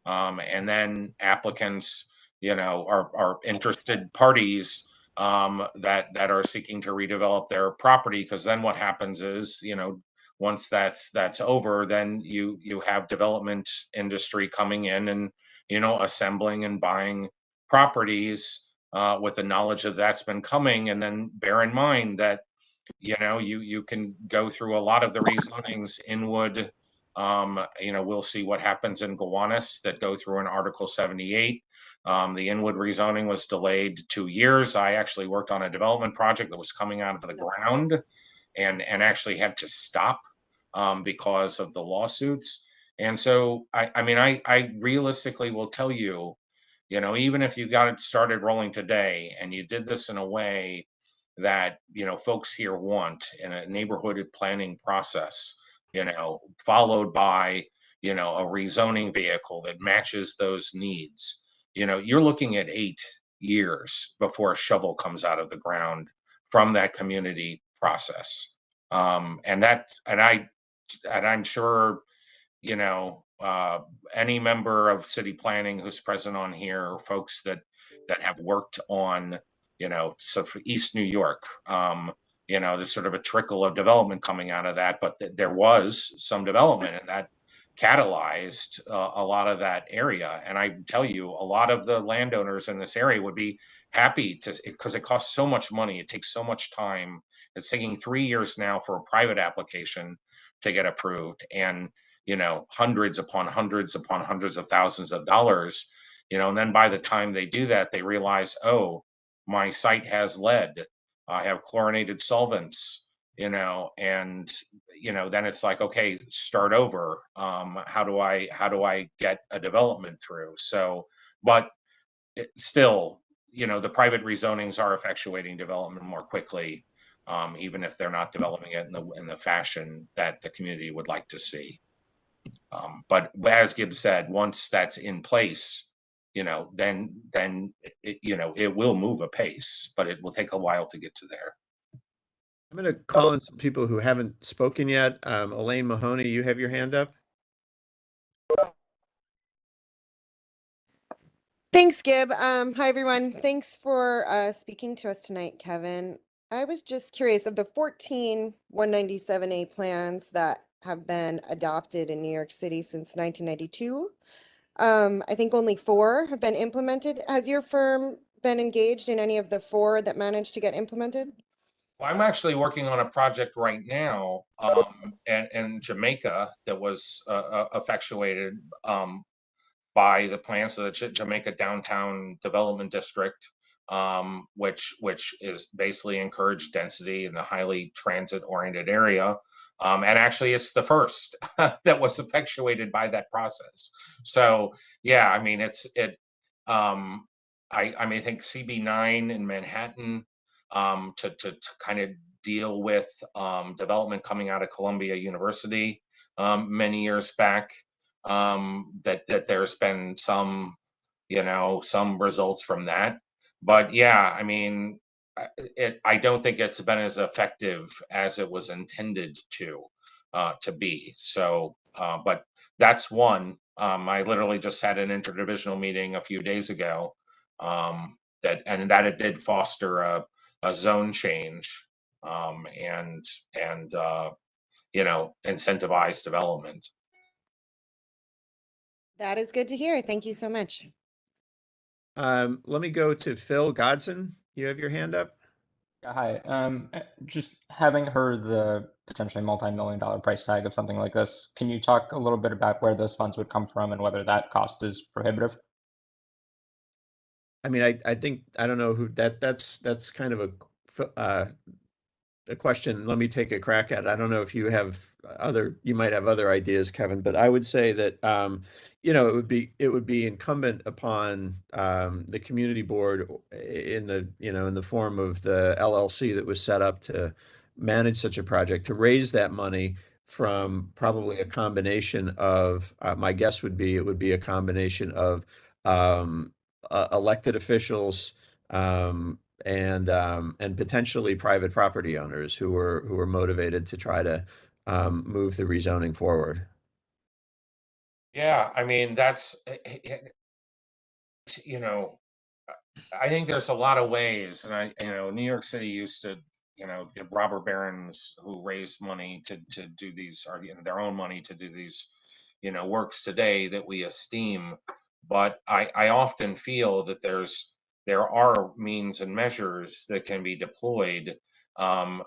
[SPEAKER 6] And then applicants, you know, are interested parties that are seeking to redevelop their property, because then what happens is, you know, once that's over, then you have development industry coming in and, you know, assembling and buying properties with the knowledge that that's been coming. And then bear in mind that, you know, you can go through a lot of the rezonings. Inwood, you know, we'll see what happens in Gowanus that go through an Article 78. The Inwood rezoning was delayed 2 years. I actually worked on a development project that was coming out of the ground and actually had to stop because of the lawsuits. And so, I mean, I realistically will tell you, you know, even if you got it started rolling today and you did this in a way that, you know, folks here want in a neighborhood planning process, you know, followed by, you know, a rezoning vehicle that matches those needs, you know, you're looking at 8 years before a shovel comes out of the ground from that community process. And I'm sure, you know, any member of city planning who's present on here, or folks that have worked on, you know, so for East New York, you know, there's sort of a trickle of development coming out of that, but there was some development, and that catalyzed a lot of that area. And I tell you, a lot of the landowners in this area would be happy to, because it costs so much money, it takes so much time. It's taking 3 years now for a private application to get approved, and, you know, hundreds upon hundreds upon hundreds of thousands of dollars, you know, and then by the time they do that, they realize, oh, my site has lead, I have chlorinated solvents, you know, and, you know, then it's like, okay, start over. How do I get a development through? So, but still, you know, the private rezonings are effectuating development more quickly, even if they're not developing it in the fashion that the community would like to see. But as Gibbs said, once that's in place, you know, then it, you know, it will move apace, but it will take a while to get to there.
[SPEAKER 4] I'm going to call in some people who haven't spoken yet. Elaine Mahoney, you have your hand up.
[SPEAKER 13] Thanks, Gib. Hi, everyone. Thanks for speaking to us tonight, Kevin. I was just curious, of the 14 197A plans that have been adopted in New York City since 1992, I think only 4 have been implemented. Has your firm been engaged in any of the 4 that managed to get implemented?
[SPEAKER 6] Well, I'm actually working on a project right now in Jamaica that was effectuated by the plans of the Jamaica Downtown Development District, which is basically encouraged density in a highly transit-oriented area. And actually, it's the first that was effectuated by that process. So, yeah, I mean, I mean, I think CB9 in Manhattan, to kind of deal with development coming out of Columbia University many years back. That there's been some, you know, some results from that. But yeah, I mean, I don't think it's been as effective as it was intended to be. So, but that's one. I literally just had an interdivisional meeting a few days ago, that it did foster a zone change, and incentivize development.
[SPEAKER 13] That is good to hear. Thank you so much.
[SPEAKER 4] Let me go to Phil Godson. You have your hand up.
[SPEAKER 14] Yeah, hi. Just having heard the potentially multi-million-dollar price tag of something like this, can you talk a little bit about where those funds would come from and whether that cost is prohibitive?
[SPEAKER 4] I mean, I think I don't know who that's kind of a question. Let me take a crack at it. I don't know if you might have other ideas, Kevin, but I would say that it would be incumbent upon the community board in the form of the LLC that was set up to manage such a project to raise that money from probably a combination of my guess would be it would be a combination of elected officials, and potentially private property owners who were motivated to try to move the rezoning forward.
[SPEAKER 6] Yeah, I mean, that's, I think there's a lot of ways, and New York City used to, give robber barons who raised money to do these, or their own money to do these, works today that we esteem. But I often feel that there are means and measures that can be deployed um,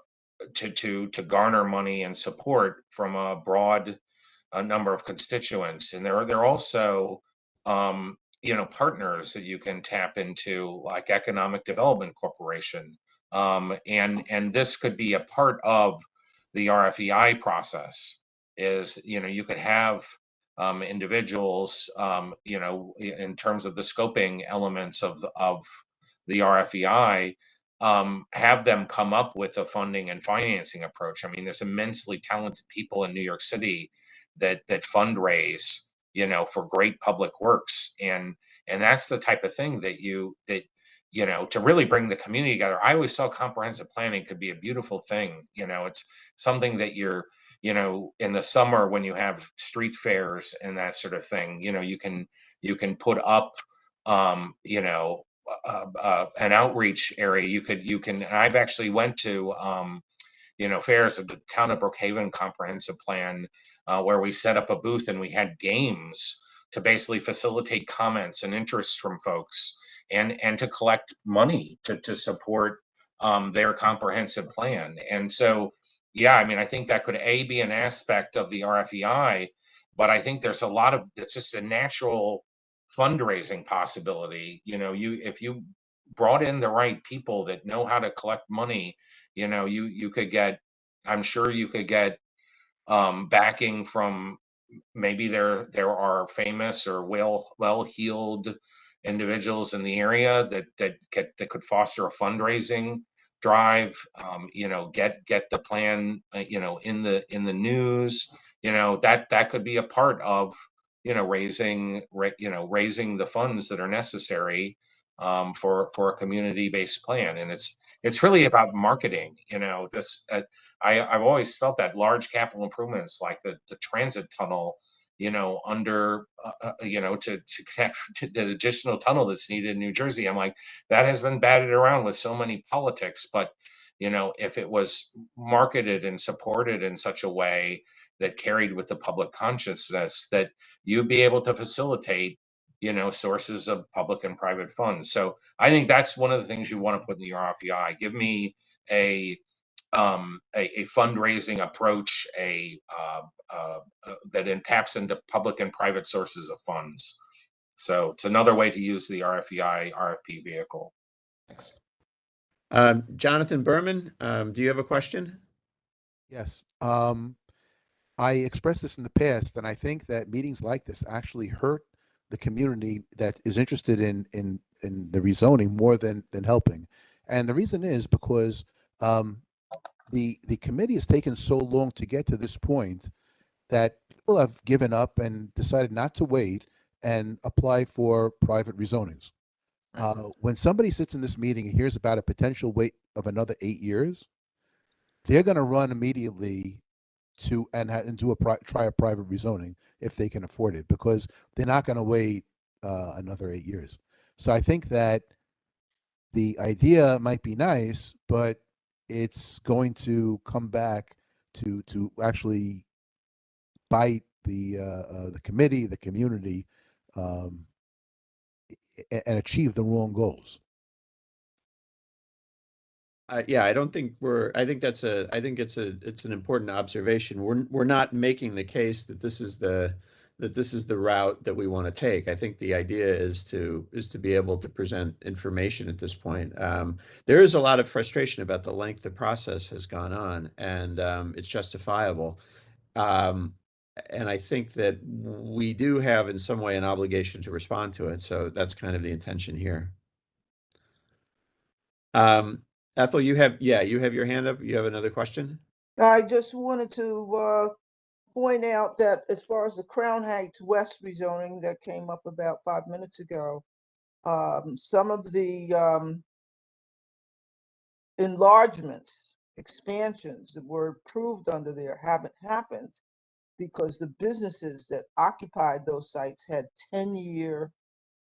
[SPEAKER 6] to garner money and support from a number of constituents, and there are also partners that you can tap into, like Economic Development Corporation, and this could be a part of the RFEI process. Is you could have individuals, in terms of the scoping elements of the RFEI, have them come up with a funding and financing approach. I mean, there's immensely talented people in New York City that fundraise, for great public works, and that's the type of thing to really bring the community together. I always saw comprehensive planning could be a beautiful thing. It's something that in the summer when you have street fairs and that sort of thing, you can put up, an outreach area. And I've actually went to, fairs of the town of Brookhaven comprehensive plan, where we set up a booth and we had games to basically facilitate comments and interest from folks, and to collect money to support their comprehensive plan. And so, yeah, I mean, I think that could be an aspect of the RFEI, but I think there's it's just a natural fundraising possibility. If you brought in the right people that know how to collect money, you could get, I'm sure you could get backing from, maybe there are famous or well-heeled individuals in the area that could foster a fundraising drive, get the plan, in the news, that could be a part of, raising the funds that are necessary for a community-based plan. And it's really about marketing. I've always felt that large capital improvements like the transit tunnel, under, to connect to the additional tunnel that's needed in New Jersey. I'm like, that has been batted around with so many politics, but if it was marketed and supported in such a way that carried with the public consciousness, that you'd be able to facilitate, sources of public and private funds. So I think that's one of the things you want to put in the RFEI. Give me a fundraising approach, that taps into public and private sources of funds. So it's another way to use the RFEI RFP vehicle.
[SPEAKER 14] Thanks.
[SPEAKER 4] Jonathan Berman, do you have a question?
[SPEAKER 15] Yes. I expressed this in the past, and I think that meetings like this actually hurt the community that is interested in the rezoning more than helping. And the reason is because the committee has taken so long to get to this point that people have given up and decided not to wait and apply for private rezonings. When somebody sits in this meeting and hears about a potential wait of another 8 years, they're going to run immediately to try a private rezoning if they can afford it, because they're not going to wait another 8 years. So I think that the idea might be nice, but it's going to come back to actually bite the committee, the community, and achieve the wrong goals.
[SPEAKER 4] Yeah, I don't think I think it's an important observation. We're not making the case that this is the route that we want to take. I think the idea is to be able to present information at this point. There is a lot of frustration about the length the process has gone on, and it's justifiable. And I think that we do have in some way an obligation to respond to it. So that's kind of the intention here. Ethel, you have your hand up. You have another question?
[SPEAKER 8] I just wanted to point out that as far as the Crown Heights West rezoning that came up about 5 minutes ago, some of the enlargements, expansions that were approved under there haven't happened because the businesses that occupied those sites had 10-year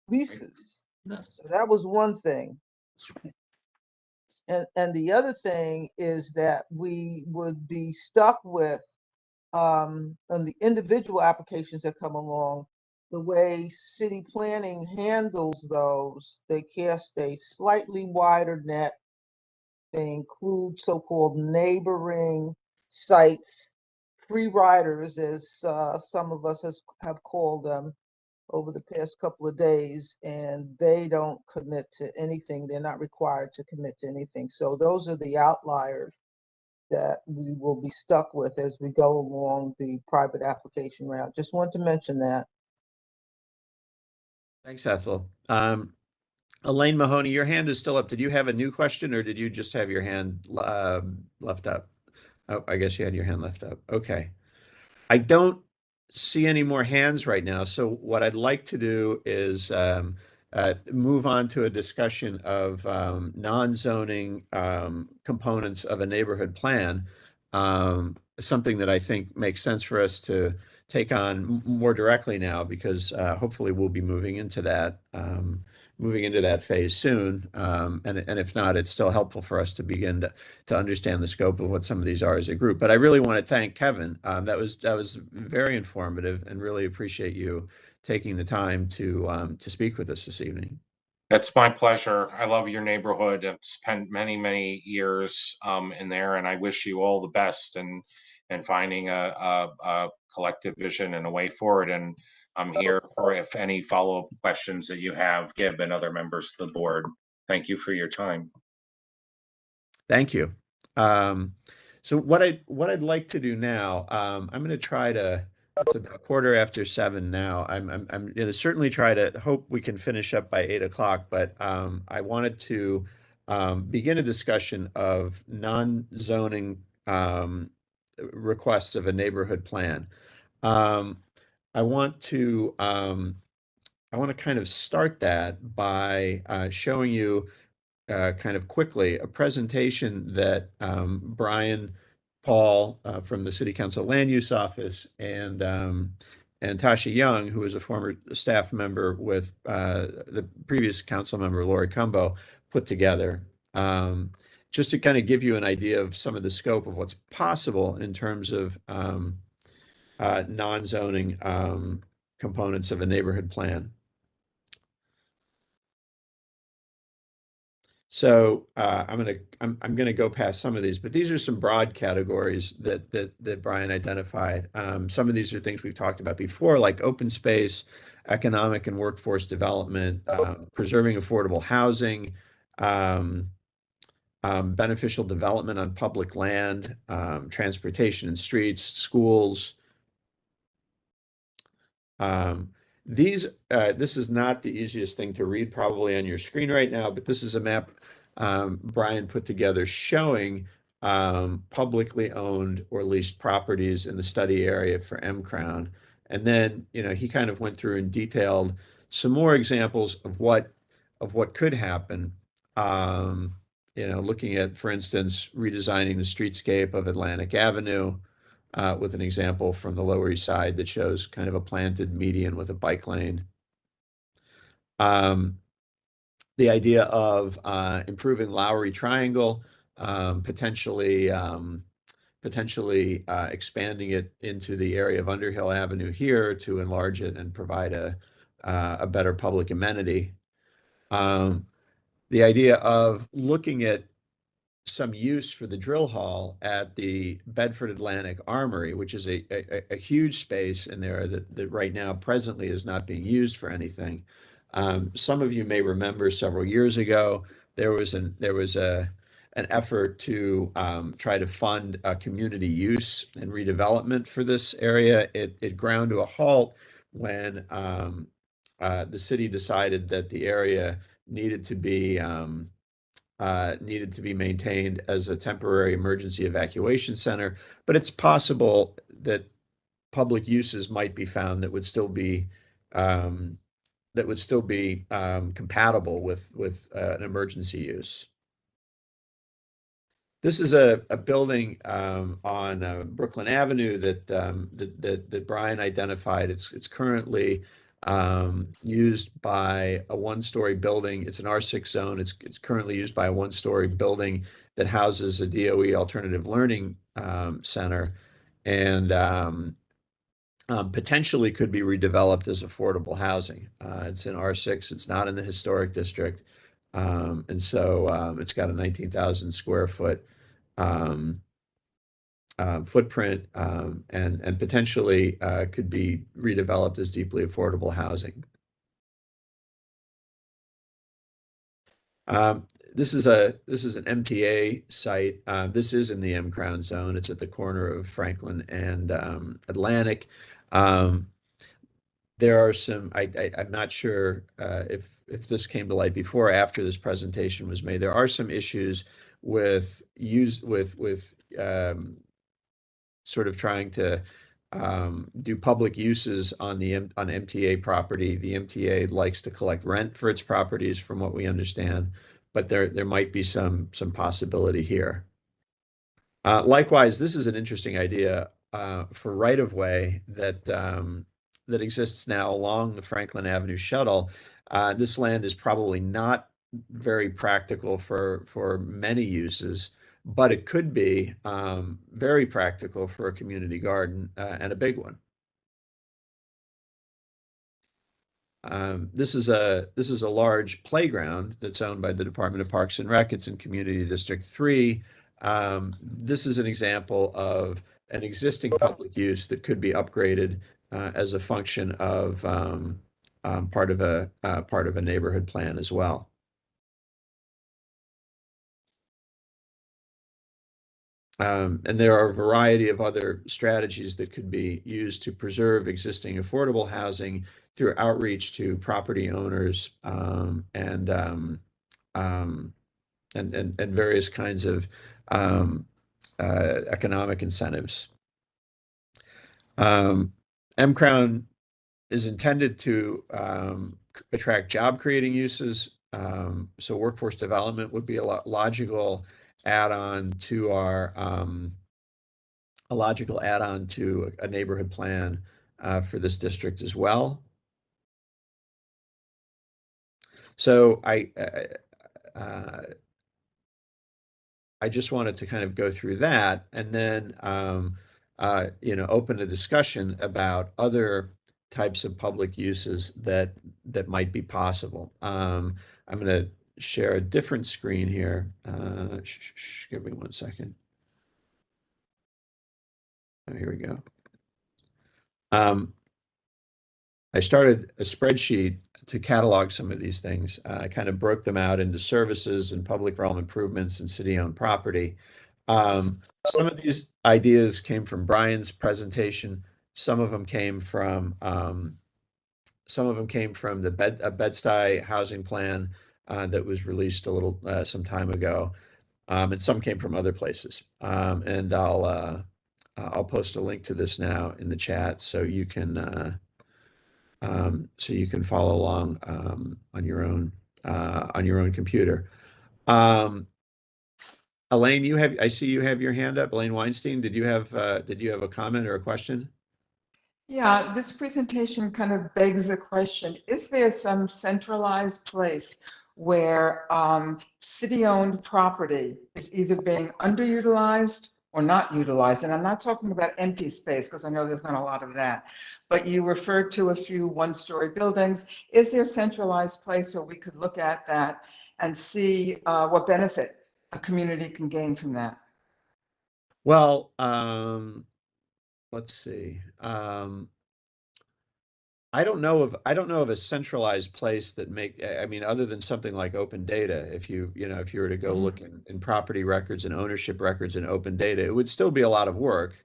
[SPEAKER 8] leases. So that was one thing. And the other thing is that we would be stuck with on the individual applications that come along, the way city planning handles those, they cast a slightly wider net. They include so-called neighboring sites, free riders, as some of us have called them over the past couple of days, and they don't commit to anything. They're not required to commit to anything. So those are the outliers that we will be stuck with as we go along the private application route. Just want to mention that.
[SPEAKER 4] Thanks, Ethel. Elaine Mahoney, your hand is still up. Did you have a new question or did you just have your hand left up? Oh, I guess you had your hand left up. Okay. I don't see any more hands right now. So what I'd like to do is move on to a discussion of non-zoning components of a neighborhood plan, something that I think makes sense for us to take on more directly now, because hopefully we'll be moving into that phase soon. And if not, it's still helpful for us to begin to understand the scope of what some of these are as a group. But I really want to thank Kevin. That was very informative, and really appreciate you taking the time to speak with us this evening.
[SPEAKER 6] It's my pleasure. I love your neighborhood. I've spent many, many years in there, and I wish you all the best in finding a collective vision and a way forward. And I'm here for if any follow-up questions that you have, Gib and other members of the board. Thank you for your time.
[SPEAKER 4] Thank you. So what I'd like to do now, I'm going to try to. It's about 7:15 now. I'm going to certainly try to hope we can finish up by 8 o'clock. But I wanted to begin a discussion of non-zoning requests of a neighborhood plan. I want to kind of start that by showing you kind of quickly a presentation that Brian Paul from the City Council Land Use Office and Tasha Young, who is a former staff member with the previous council member Lori Cumbo, put together. Just to kind of give you an idea of some of the scope of what's possible in terms of non-zoning components of a neighborhood plan. So I'm gonna go past some of these, but these are some broad categories that Brian identified. Some of these are things we've talked about before, like open space, economic and workforce development, preserving affordable housing, beneficial development on public land, transportation and streets, schools. This is not the easiest thing to read probably on your screen right now, but this is a map Brian put together showing publicly owned or leased properties in the study area for Mcrown. And then, he kind of went through and detailed some more examples of what could happen. Looking at, for instance, redesigning the streetscape of Atlantic Avenue, with an example from the Lower East Side that shows kind of a planted median with a bike lane. The idea of improving Lowry Triangle, potentially potentially expanding it into the area of Underhill Avenue here to enlarge it and provide a better public amenity. The idea of looking at some use for the drill hall at the Bedford Atlantic Armory, which is a huge space in there that right now presently is not being used for anything. Some of you may remember several years ago, there was an effort to try to fund community use and redevelopment for this area. It ground to a halt when the city decided that the area needed to be maintained as a temporary emergency evacuation center. But it's possible that public uses might be found that would still be compatible with an emergency use. This is a building on Brooklyn Avenue that Brian identified. It's currently used by a one-story building. It's an R6 zone. It's currently used by a one-story building that houses a DOE alternative learning center, and potentially could be redeveloped as affordable housing. It's in R6. It's not in the historic district, and so it's got a 19,000 square foot footprint, and potentially could be redeveloped as deeply affordable housing. This is an MTA site. This is in the Mcrown zone. It's at the corner of Franklin and Atlantic. There are some, I'm not sure if this came to light before or after this presentation was made. There are some issues with sort of trying to do public uses on MTA property. The MTA likes to collect rent for its properties, from what we understand, but there might be some possibility here. Likewise, this is an interesting idea for right-of-way that exists now along the Franklin Avenue shuttle. This land is probably not very practical for many uses, but it could be very practical for a community garden, and a big one. This is a large playground that's owned by the Department of Parks and Rec. It's in Community District 3. This is an example of an existing public use that could be upgraded as a function of part of a neighborhood plan as well. And there are a variety of other strategies that could be used to preserve existing affordable housing through outreach to property owners, and various kinds of economic incentives. Mcrown is intended to attract job creating uses. So workforce development would be a logical add-on to a neighborhood plan for this district as well. So I just wanted to kind of go through that, and then open a discussion about other types of public uses that might be possible. I'm going to share a different screen here. Give me 1 second. Oh, here we go. I started a spreadsheet to catalog some of these things. I kind of broke them out into services and public realm improvements and city-owned property. Some of these ideas came from Brian's presentation. Some of them came from the Bed-Stuy housing plan that was released some time ago, and some came from other places. And I'll post a link to this now in the chat so you can follow along on your own computer. Elaine, I see you have your hand up. Elaine Weinstein, did you have a comment or a question?
[SPEAKER 16] Yeah, this presentation kind of begs the question, is there some centralized place where city-owned property is either being underutilized or not utilized? And I'm not talking about empty space, because I know there's not a lot of that, but you referred to a few one-story buildings. Is there a centralized place where we could look at that and see what benefit a community can gain from that?
[SPEAKER 4] Well, let's see. I don't know of a centralized place that I mean, other than something like open data. If you were to go look in property records and ownership records and open data, it would still be a lot of work,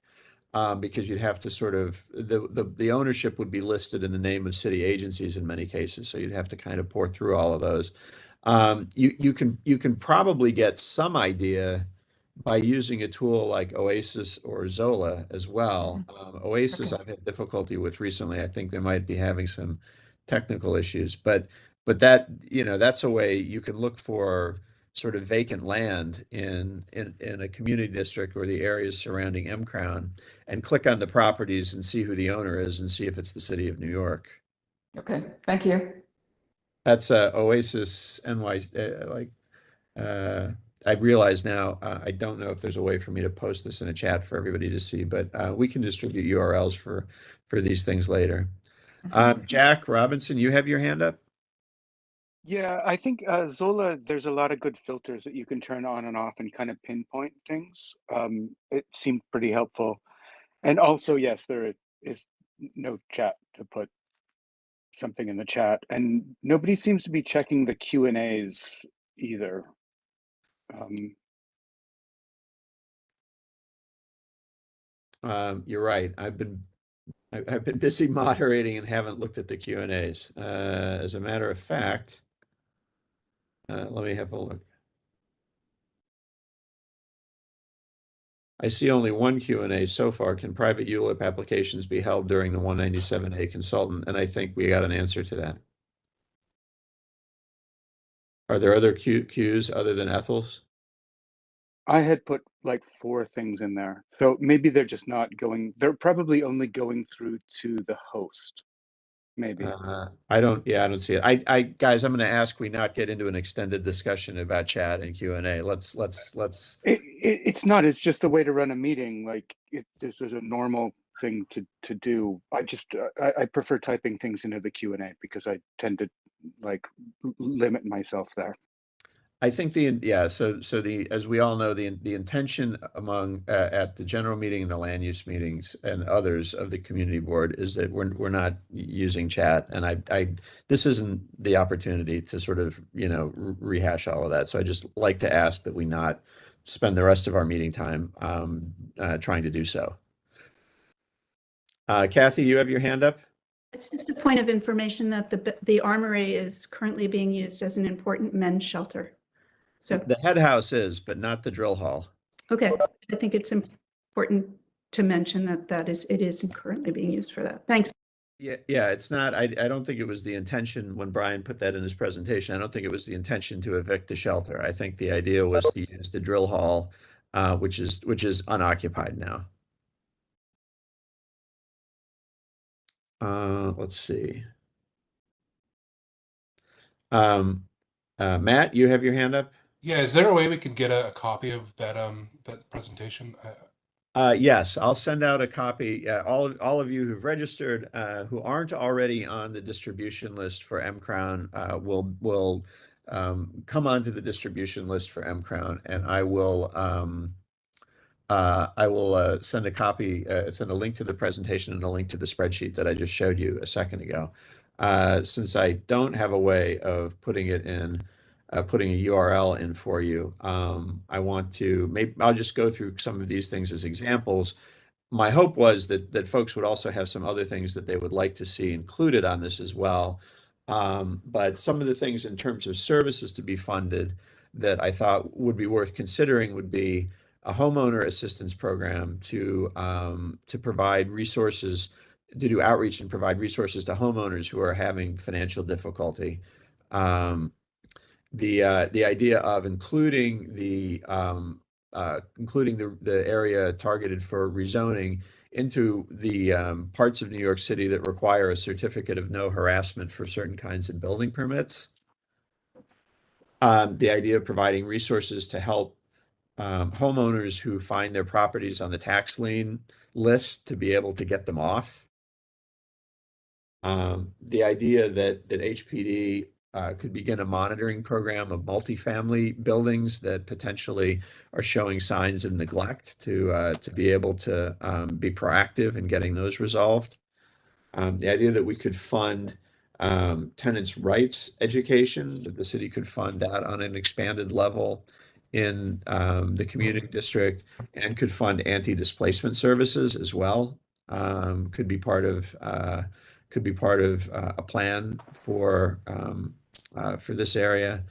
[SPEAKER 4] because you'd have to sort of the ownership would be listed in the name of city agencies in many cases, so you'd have to kind of pour through all of those. You can probably get some idea by using a tool like Oasis or Zola as well. Oasis
[SPEAKER 16] Okay.
[SPEAKER 4] I've had difficulty with recently. I think they might be having some technical issues, but that, that's a way you can look for sort of vacant land in a community district or the areas surrounding Mcrown, and click on the properties and see who the owner is and see if it's the city of New York.
[SPEAKER 16] Okay, thank you.
[SPEAKER 4] That's Oasis NY. I realize now, I don't know if there's a way for me to post this in a chat for everybody to see, but we can distribute URLs for these things later. Jack Robinson, you have your hand up?
[SPEAKER 17] Yeah, I think Zola, there's a lot of good filters that you can turn on and off and kind of pinpoint things. It seemed pretty helpful. And also, yes, there is no chat to put something in the chat. And nobody seems to be checking the Q&As either.
[SPEAKER 4] You're right. I've been busy moderating and haven't looked at the Q&As. As a matter of fact, let me have a look. I see only one Q&A so far. Can private ULIP applications be held during the 197A consultant? And I think we got an answer to that. Are there other Qs other than Ethel's?
[SPEAKER 17] I had put like 4 things in there. So maybe they're just not going, they're probably only going through to the host. Maybe.
[SPEAKER 4] I don't see it. Guys, I'm going to ask we not get into an extended discussion about chat and Q&A. Let's.
[SPEAKER 17] It's not. It's just a way to run a meeting. Like this is a normal thing to do. I prefer typing things into the Q&A because I tend to like limit myself there.
[SPEAKER 4] I think as we all know, the intention among at the general meeting and the land use meetings and others of the community board is that we're not using chat, and this isn't the opportunity to sort of rehash all of that. So I just like to ask that we not spend the rest of our meeting time trying to do so. Kathy, you have your hand up.
[SPEAKER 10] It's just a point of information that the Armory is currently being used as an important men's shelter. So
[SPEAKER 4] the head house is, but not the drill hall.
[SPEAKER 10] Okay, I think it's important to mention that it is currently being used for that. Thanks.
[SPEAKER 4] Yeah, it's not. I don't think it was the intention when Brian put that in his presentation. I don't think it was the intention to evict the shelter. I think the idea was to use the drill hall, which is unoccupied now. Let's see. Matt, you have your hand up?
[SPEAKER 12] Yeah, is there a way we could get a copy of that that presentation?
[SPEAKER 4] Yes, I'll send out a copy. All of you who've registered, who aren't already on the distribution list for Mcrown, will come onto the distribution list for Mcrown, and I will send a copy, send a link to the presentation and a link to the spreadsheet that I just showed you a second ago. Since I don't have a way of putting it in. Putting a URL in for you. I'll just go through some of these things as examples. My hope was that folks would also have some other things that they would like to see included on this as well. But some of the things in terms of services to be funded that I thought would be worth considering would be a homeowner assistance program to provide resources, to do outreach and provide resources to homeowners who are having financial difficulty. The idea of including the area targeted for rezoning into the parts of New York City that require a certificate of no harassment for certain kinds of building permits. The idea of providing resources to help homeowners who find their properties on the tax lien list to be able to get them off. The idea that HPD could begin a monitoring program of multifamily buildings that potentially are showing signs of neglect to be able to be proactive in getting those resolved. The idea that we could fund tenants' rights education, that the city could fund that on an expanded level in the community district, and could fund anti-displacement services as well, could be part of a plan for this area.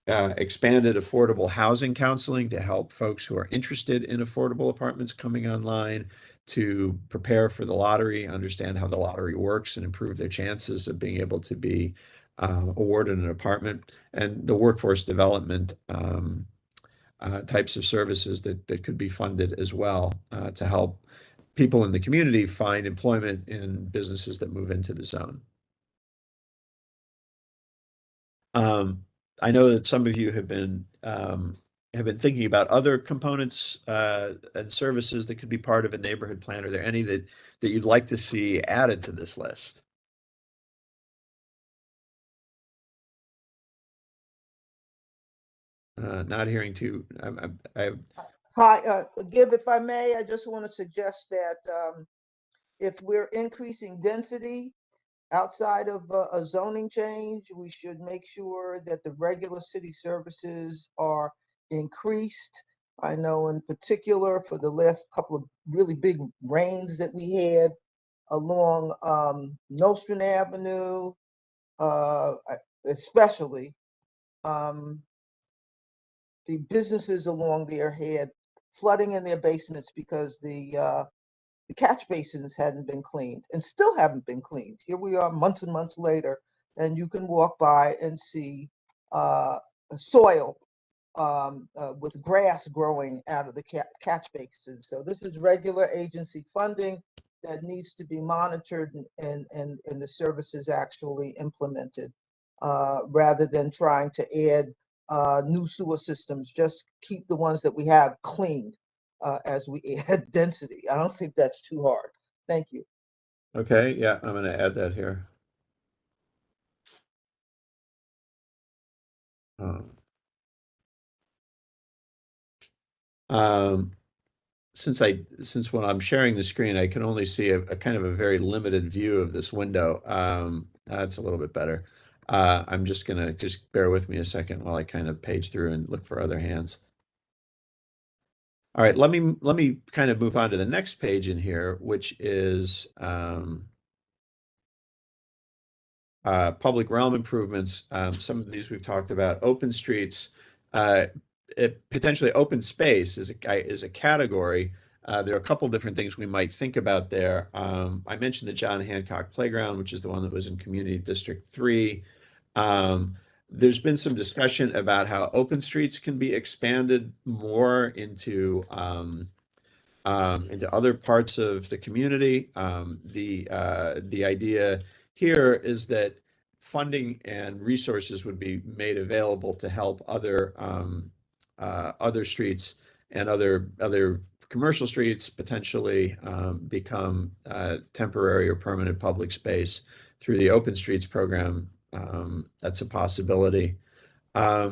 [SPEAKER 4] Expanded affordable housing counseling to help folks who are interested in affordable apartments coming online to prepare for the lottery, understand how the lottery works, and improve their chances of being able to be awarded an apartment, and the workforce development types of services that could be funded as well to help people in the community find employment in businesses that move into the zone. I know that some of you have been thinking about other components and services that could be part of a neighborhood plan. Are there any that you'd like to see added to this list? Not hearing too.
[SPEAKER 8] Hi, Gib, if I may, I just want to suggest that if we're increasing density outside of a zoning change, we should make sure that the regular city services are increased. I know in particular for the last couple of really big rains that we had along Nostrand Avenue, especially, the businesses along there had flooding in their basements because the catch basins hadn't been cleaned and still haven't been cleaned. Here we are months and months later, and you can walk by and see soil with grass growing out of the catch basins. So this is regular agency funding that needs to be monitored and the services actually implemented rather than trying to add new sewer systems. Just keep the ones that we have cleaned as we add density. I don't think that's too hard. Thank you.
[SPEAKER 4] Okay, yeah, I'm going to add that here. Since when I'm sharing the screen, I can only see a kind of a very limited view of this window. That's a little bit better. I'm just gonna bear with me a second while I kind of page through and look for other hands. All right, let me kind of move on to the next page in here, which is public realm improvements. Some of these we've talked about. Open streets, potentially open space is a category. There are a couple different things we might think about there. I mentioned the John Hancock Playground, which is the one that was in Community District 3. There's been some discussion about how open streets can be expanded more into other parts of the community. The idea here is that funding and resources would be made available to help other streets and other commercial streets potentially become temporary or permanent public space through the Open Streets program. That's a possibility. I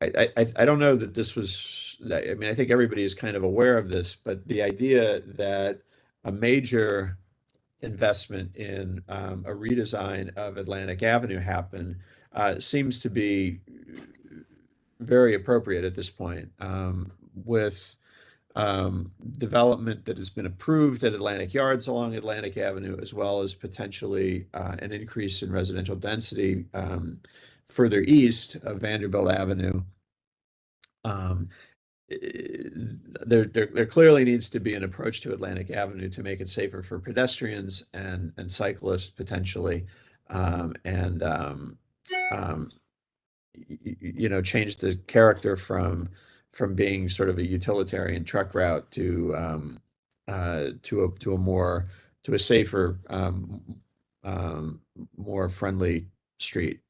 [SPEAKER 4] don't know that this was, I mean, I think everybody is kind of aware of this, but the idea that a major investment in a redesign of Atlantic Avenue happen seems to be very appropriate at this point. With development that has been approved at Atlantic Yards along Atlantic Avenue, as well as potentially an increase in residential density further east of Vanderbilt Avenue. There clearly needs to be an approach to Atlantic Avenue to make it safer for pedestrians and cyclists potentially, and change the character from being sort of a utilitarian truck route to a safer, more friendly street.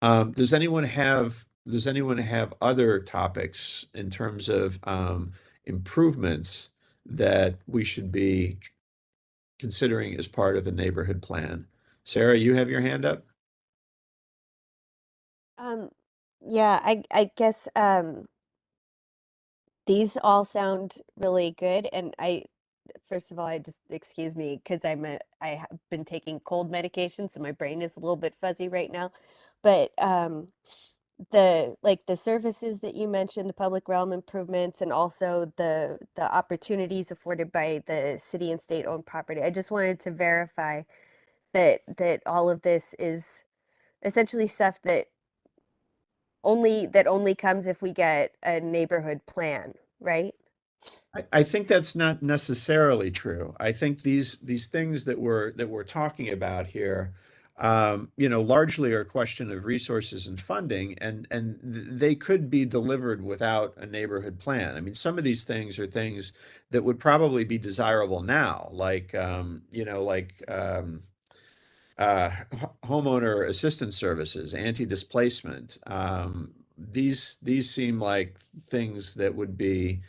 [SPEAKER 4] Does anyone have other topics in terms of improvements that we should be considering as part of a neighborhood plan? Sarah, you have your hand up?
[SPEAKER 18] Um, yeah, I guess these all sound really good, and first of all, I just excuse me because I have been taking cold medication, so my brain is a little bit fuzzy right now. But the services that you mentioned, the public realm improvements, and also the opportunities afforded by the city and state owned property. I just wanted to verify that all of this is essentially stuff that only comes if we get a neighborhood plan, right?
[SPEAKER 4] I think that's not necessarily true. I think these things that we're talking about here, largely are a question of resources and funding, and they could be delivered without a neighborhood plan. I mean, some of these things are things that would probably be desirable now, like homeowner assistance services, anti-displacement. These seem like things that would be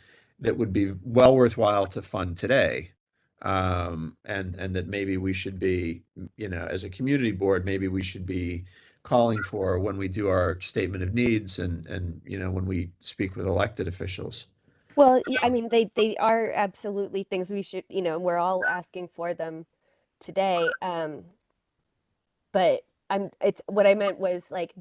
[SPEAKER 4] well worthwhile to fund today. And that maybe we should be, as a community board, maybe we should be calling for when we do our statement of needs and when we speak with elected officials.
[SPEAKER 18] Well, I mean, they are absolutely things we should, we're all asking for them today. But what I meant was like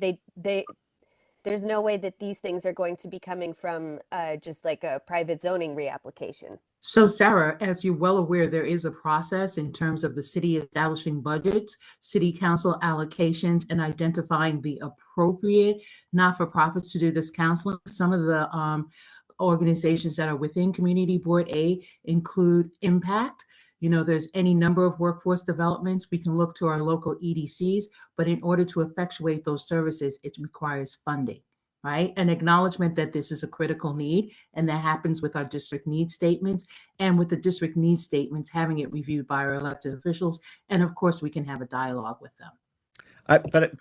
[SPEAKER 18] there's no way that these things are going to be coming from just like a private zoning reapplication.
[SPEAKER 1] So, Sarah, as you're well aware, there is a process in terms of the city establishing budgets, city council allocations, and identifying the appropriate not-for-profits to do this counseling. Some of the organizations that are within Community Board A include Impact. There's any number of workforce developments. We can look to our local EDCs, but in order to effectuate those services, it requires funding, right? An acknowledgement that this is a critical need, and that happens with our district need statements, and with the district need statements, having it reviewed by our elected officials. And of course, we can have a dialogue with them.
[SPEAKER 4] But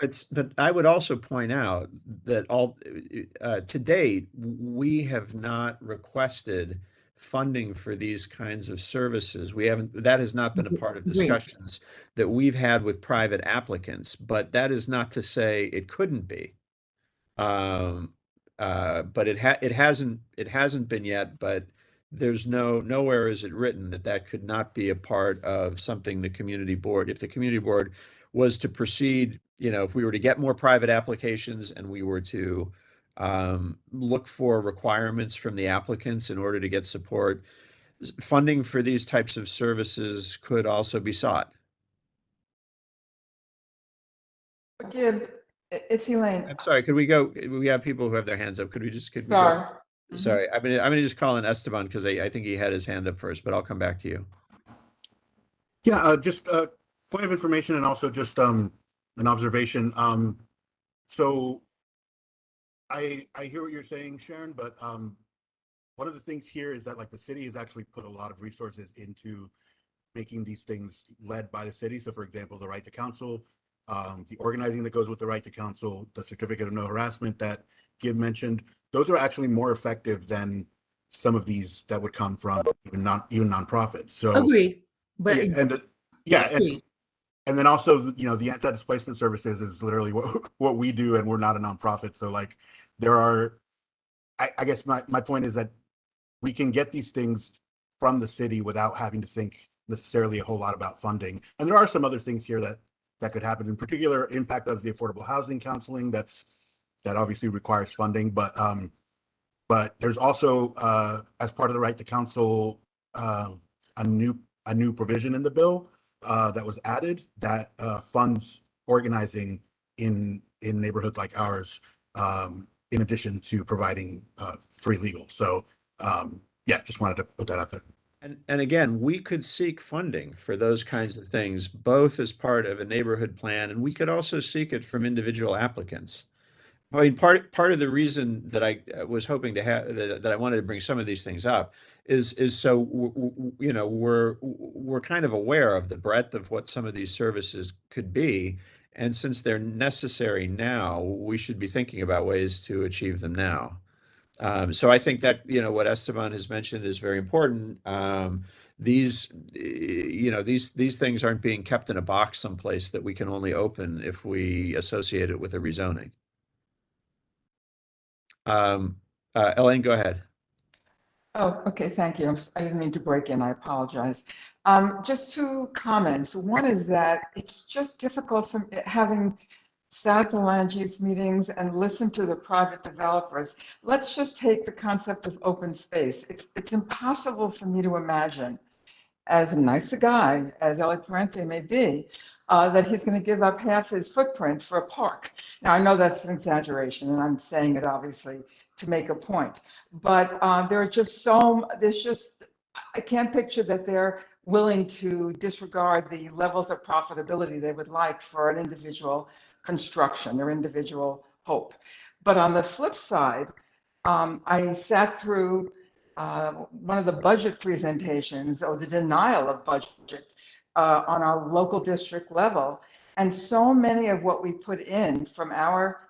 [SPEAKER 4] I would also point out that to date, we have not requested funding for these kinds of services. That has not been a part of
[SPEAKER 1] Great.
[SPEAKER 4] discussions that we've had with private applicants, but that is not to say it couldn't be. But it hasn't been yet, but there's nowhere is it written that could not be a part of something the community board, if the community board was to proceed, if we were to get more private applications and we were to look for requirements from the applicants in order to get support, funding for these types of services could also be sought.
[SPEAKER 16] Gib, it's Elaine.
[SPEAKER 4] I'm sorry, could we go? We have people who have their hands up. Could we go? Sorry, I'm gonna just call in Esteban because I think he had his hand up first, but I'll come back to you.
[SPEAKER 19] Yeah, just a point of information and also just an observation. So I hear what you're saying, Sharon, but one of the things here is that like the city has actually put a lot of resources into making these things led by the city. So for example, the right to counsel, the organizing that goes with the right to counsel, the certificate of no harassment that Gib mentioned, those are actually more effective than some of these that would come from even nonprofits. So
[SPEAKER 1] Agreed. But
[SPEAKER 19] and then also, the anti-displacement services is literally what we do, and we're not a nonprofit. So like there are, I guess my point is that we can get these things from the city without having to think necessarily a whole lot about funding. And there are some other things here that could happen. In particular, Impact does the affordable housing counseling. That obviously requires funding, but there's also as part of the right to counsel a new provision in the bill that was added that funds organizing in neighborhoods like ours, in addition to providing free legal. So just wanted to put that out there.
[SPEAKER 4] And again, we could seek funding for those kinds of things, both as part of a neighborhood plan, and we could also seek it from individual applicants. I mean, part of the reason that I was hoping to have that I wanted to bring some of these things up is so we're kind of aware of the breadth of what some of these services could be, And since they're necessary now, we should be thinking about ways to achieve them now. So I think that, what Esteban has mentioned is very important. These things aren't being kept in a box someplace that we can only open if we associate it with a rezoning. Elaine, go ahead.
[SPEAKER 16] Oh, okay, thank you. I didn't mean to break in, I apologize. Just two comments. One is that it's just difficult from having sat at the land use meetings and listened to the private developers. Let's just take the concept of open space. It's impossible for me to imagine, as nice a guy as Ellie Parente may be, that he's going to give up half his footprint for a park. Now, I know that's an exaggeration, and I'm saying it obviously to make a point, but I can't picture that they're willing to disregard the levels of profitability they would like for an individual construction, their individual hope. But on the flip side, I sat through one of the budget presentations or the denial of budget on our local district level. And so many of what we put in from our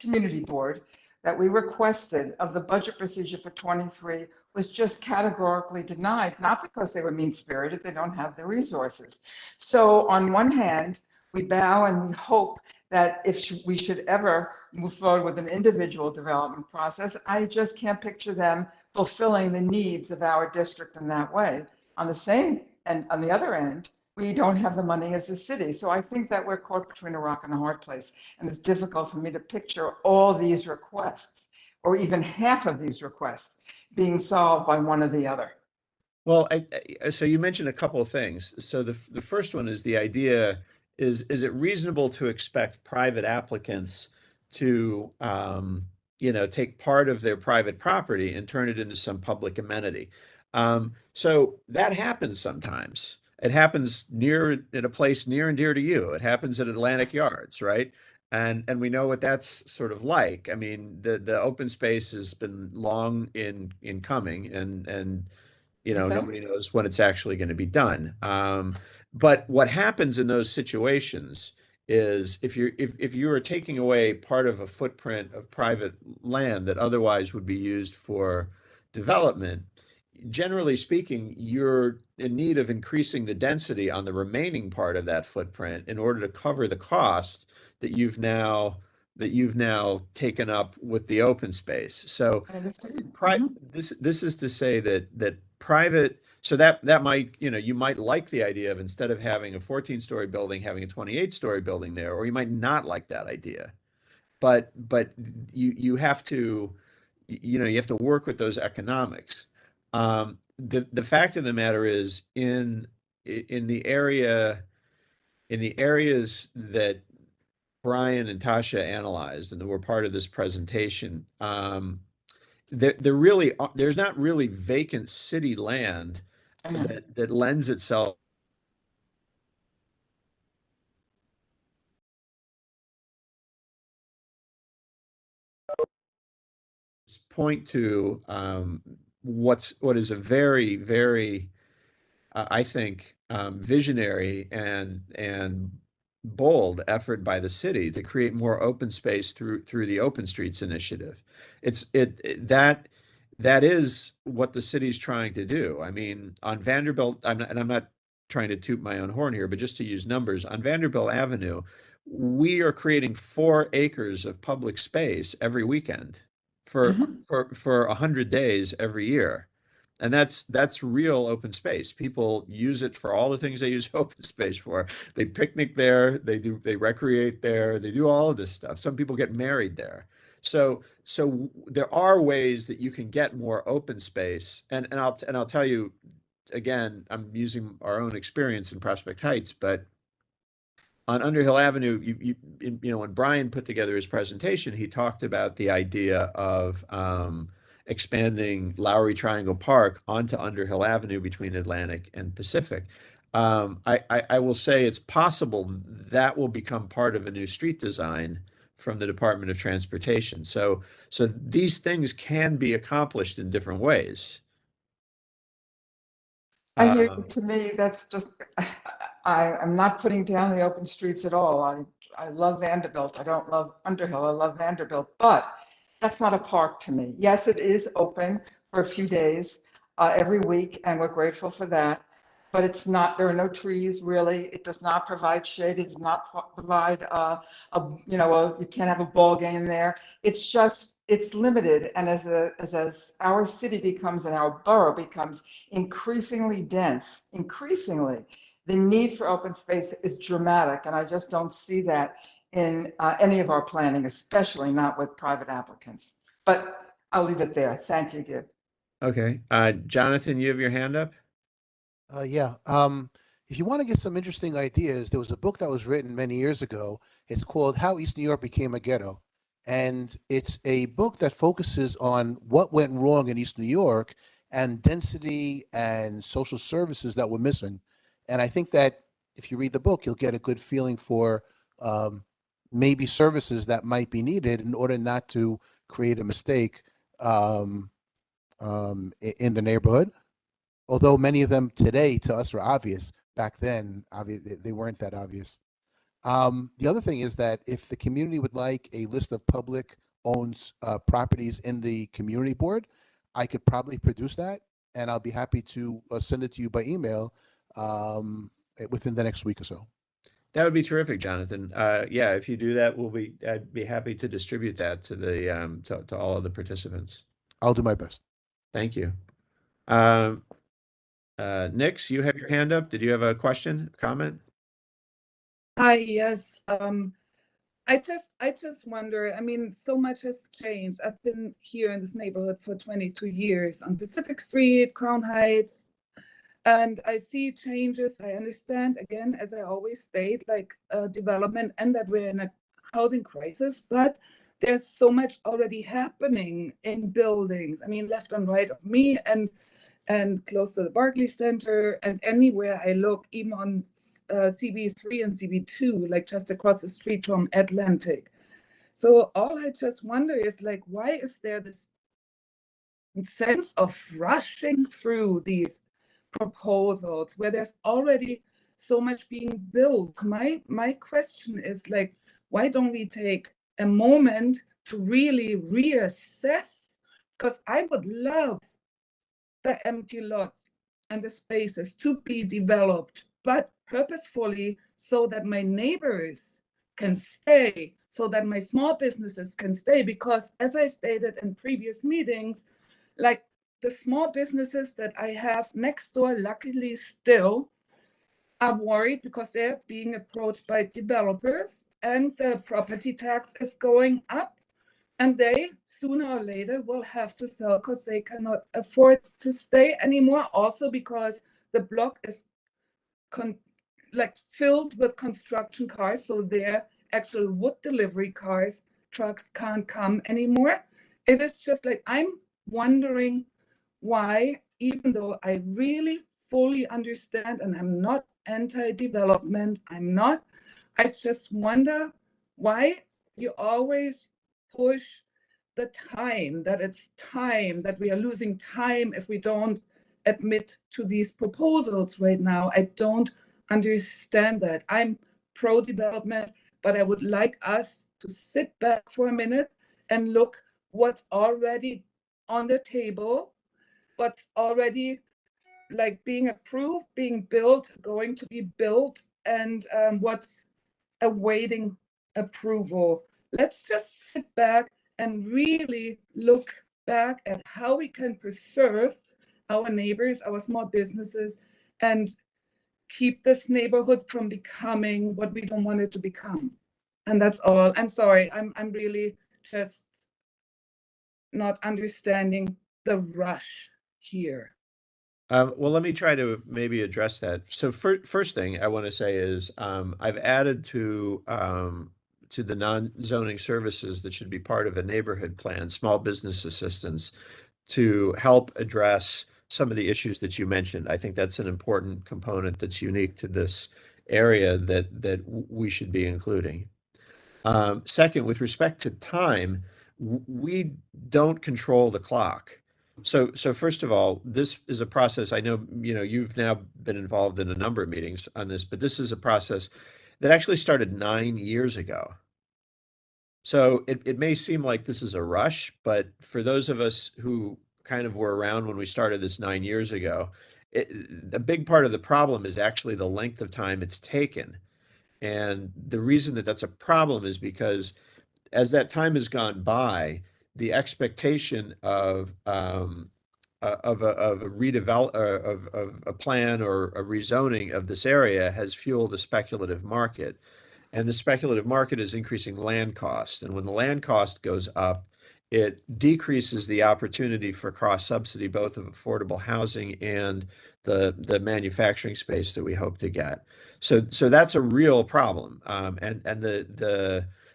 [SPEAKER 16] community board that we requested of the budget procedure for 23 was just categorically denied, not because they were mean-spirited, they don't have the resources. So on one hand, we bow and we hope that if we should ever move forward with an individual development process, I just can't picture them fulfilling the needs of our district in that way. On the other end, we don't have the money as a city. So I think that we're caught between a rock and a hard place. And it's difficult for me to picture all these requests, or even half of these requests, being solved by one or the other.
[SPEAKER 4] Well, so you mentioned a couple of things. So the first one is the idea, is it reasonable to expect private applicants to, take part of their private property and turn it into some public amenity? So that happens sometimes. It happens in a place near and dear to you. It happens at Atlantic Yards, right? And we know what that's sort of like. I mean, the open space has been long in coming, and nobody knows when it's actually going to be done. But what happens in those situations is if you are taking away part of a footprint of private land that otherwise would be used for development, generally speaking, you're in need of increasing the density on the remaining part of that footprint in order to cover the cost that you've now taken up with the open space. So this is to say that private, so that might, you might like the idea of, instead of having a 14-story building, having a 28-story building there, or you might not like that idea. But you have to, you have to work with those economics. The fact of the matter is, in the areas that Brian and Tasha analyzed and that were part of this presentation, there's not really vacant city land that lends itself point to what is a very, very I think visionary and bold effort by the city to create more open space through the Open Streets initiative. That is what the city's trying to do. I mean, on Vanderbilt, I'm not trying to toot my own horn here, but just to use numbers, on Vanderbilt Avenue, we are creating 4 acres of public space every weekend for 100 days every year. And that's real open space. People use it for all the things they use open space for. They picnic there, they recreate there, they do all of this stuff. Some people get married there. So there are ways that you can get more open space. And I'll tell you, again, I'm using our own experience in Prospect Heights, but on Underhill Avenue, when Brian put together his presentation, he talked about the idea of expanding Lowry Triangle Park onto Underhill Avenue between Atlantic and Pacific. I will say it's possible that will become part of a new street design from the Department of Transportation. So these things can be accomplished in different ways.
[SPEAKER 16] I hear, to me, that's just, I'm not putting down the open streets at all. I love Vanderbilt. I don't love Underhill. I love Vanderbilt, but that's not a park to me. Yes, it is open for a few days every week, and we're grateful for that. But it's not, there are no trees really. It does not provide shade. It does not provide you can't have a ball game there. It's just, it's limited. And as our city becomes and our borough becomes increasingly dense, the need for open space is dramatic. And I just don't see that in any of our planning, especially not with private applicants. But I'll leave it there. Thank you, Gib.
[SPEAKER 4] Okay. Jonathan, you have your hand up?
[SPEAKER 15] Yeah. If you want to get some interesting ideas, there was a book that was written many years ago. It's called How East New York Became a Ghetto. And it's a book that focuses on what went wrong in East New York and density and social services that were missing. And I think that if you read the book, you'll get a good feeling for maybe services that might be needed in order not to create a mistake in the neighborhood. Although many of them today to us are obvious, back then they weren't that obvious. The other thing is that if the community would like a list of public owned properties in the community board, I could probably produce that, and I'll be happy to send it to you by email within the next week or so.
[SPEAKER 4] That would be terrific, Jonathan. Yeah, if you do that, I'd be happy to distribute that to the to all of the participants.
[SPEAKER 15] I'll do my best.
[SPEAKER 4] Thank you. Nix, you have your hand up. Did you have a question, comment?
[SPEAKER 20] Hi, yes. I just wonder, I mean, so much has changed. I've been here in this neighborhood for 22 years on Pacific Street, Crown Heights, and I see changes. I understand, again, as I always state, like development and that we're in a housing crisis, but there's so much already happening in buildings. I mean, left and right of me and close to the Barclays Center, and anywhere I look, even on CB3 and CB2, like just across the street from Atlantic. So all I just wonder is, like, why is there this sense of rushing through these proposals where there's already so much being built? My question is, like, why don't we take a moment to really reassess? Because I would love the empty lots and the spaces to be developed, but purposefully, so that my neighbors can stay, so that my small businesses can stay. Because as I stated in previous meetings, like the small businesses that I have next door, luckily still are worried because they're being approached by developers and the property tax is going up. And they, sooner or later, will have to sell because they cannot afford to stay anymore. Also because the block is filled with construction cars. So their actual wood delivery trucks can't come anymore. It is just like, I'm wondering why, even though I really fully understand and I'm not anti-development, I just wonder why you always push the time, that it's time, that we are losing time if we don't admit to these proposals right now. I don't understand that. I'm pro-development, but I would like us to sit back for a minute and look what's already on the table, what's already like being approved, being built, going to be built, and what's awaiting approval. Let's just sit back and really look back at how we can preserve our neighbors, our small businesses, and keep this neighborhood from becoming what we don't want it to become. And that's all. I'm sorry. I'm really just not understanding the rush here.
[SPEAKER 4] Well, let me try to maybe address that. So first thing I want to say is I've added to the non-zoning services that should be part of a neighborhood plan, small business assistance, to help address some of the issues that you mentioned. I think that's an important component that's unique to this area that we should be including. Second, with respect to time, we don't control the clock. So first of all, this is a process. I know, you've now been involved in a number of meetings on this, but this is a process that actually started 9 years ago. So it may seem like this is a rush, but for those of us who kind of were around when we started this 9 years ago, a big part of the problem is actually the length of time it's taken. And the reason that that's a problem is because as that time has gone by, the expectation of a redevelop of a plan or a rezoning of this area has fueled a speculative market. And the speculative market is increasing land cost. And when the land cost goes up, it decreases the opportunity for cross subsidy, both of affordable housing and the manufacturing space that we hope to get. So that's a real problem. And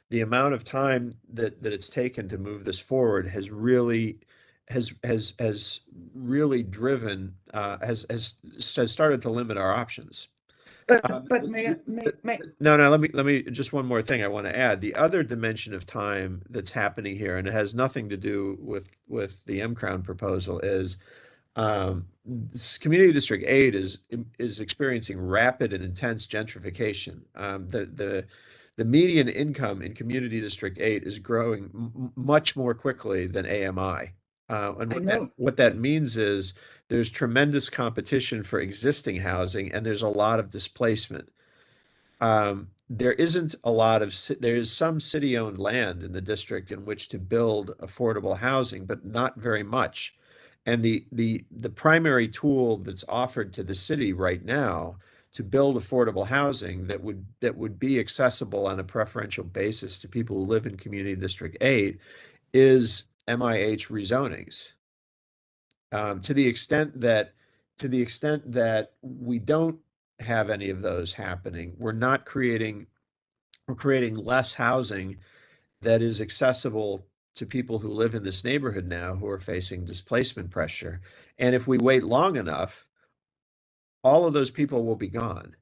[SPEAKER 4] the amount of time that it's taken to move this forward has really driven has started to limit our options.
[SPEAKER 20] But
[SPEAKER 4] No, let me just one more thing I want to add. The other dimension of time that's happening here, and it has nothing to do with the Mcrown proposal, is Community District 8 is experiencing rapid and intense gentrification. The median income in Community District 8 is growing much more quickly than AMI. And what that means is there's tremendous competition for existing housing, and there's a lot of displacement. There isn't a lot of there is some city-owned land in the district in which to build affordable housing, but not very much. And the primary tool that's offered to the city right now to build affordable housing that would be accessible on a preferential basis to people who live in Community District 8 is MIH rezonings. To the extent that we don't have any of those happening, we're creating less housing that is accessible to people who live in this neighborhood now who are facing displacement pressure. And if we wait long enough, all of those people will be gone.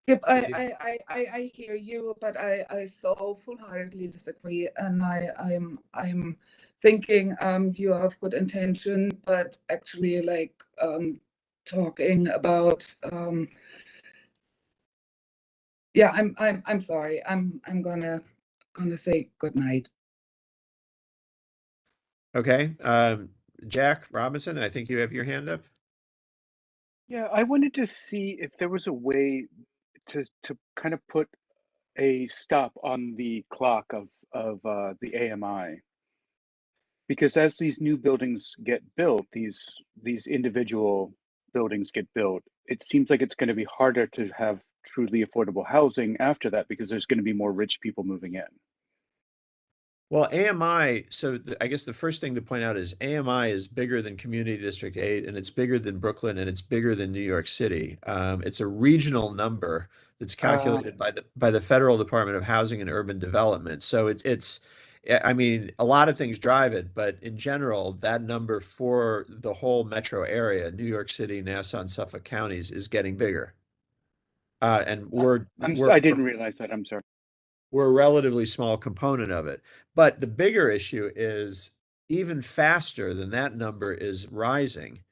[SPEAKER 20] Yep, I hear you, but I so full-heartedly disagree, and I'm thinking you have good intention, but actually like talking about yeah, I'm sorry. I'm gonna say good night.
[SPEAKER 4] Okay. Jack Robinson, I think you have your hand up.
[SPEAKER 17] Yeah, I wanted to see if there was a way to kind of put a stop on the clock of the AMI. Because as these new buildings get built, these individual buildings get built, it seems like it's going to be harder to have truly affordable housing after that because there's going to be more rich people moving in.
[SPEAKER 4] Well, AMI, so I guess the first thing to point out is AMI is bigger than Community District 8, and it's bigger than Brooklyn, and it's bigger than New York City. It's a regional number that's calculated by the Federal Department of Housing and Urban Development. So I mean, a lot of things drive it, but in general, that number for the whole metro area, New York City, Nassau, and Suffolk counties, is getting bigger. And
[SPEAKER 17] I didn't realize that. I'm sorry.
[SPEAKER 4] We're a relatively small component of it. But the bigger issue is even faster than that number is rising.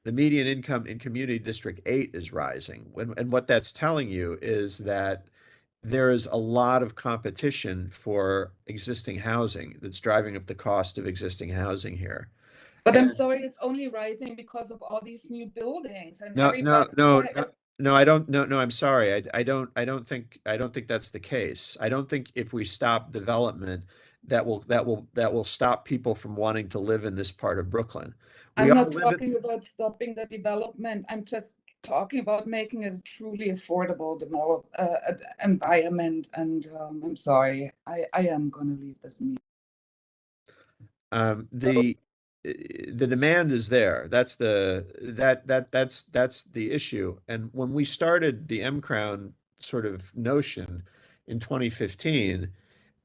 [SPEAKER 4] The median income in Community District 8 is rising. And what that's telling you is that there is a lot of competition for existing housing that's driving up the cost of existing housing here.
[SPEAKER 20] But I'm sorry, it's only rising because of all these new buildings and everybody.
[SPEAKER 4] No, I don't. No, I'm sorry. I don't think that's the case. I don't think if we stop development, that will stop people from wanting to live in this part of Brooklyn.
[SPEAKER 20] I'm not talking about stopping the development. I'm just talking about making a truly affordable environment. And I'm sorry, I am going to leave this meeting.
[SPEAKER 4] The demand is there. That's the issue. And when we started the Mcrown sort of notion in 2015,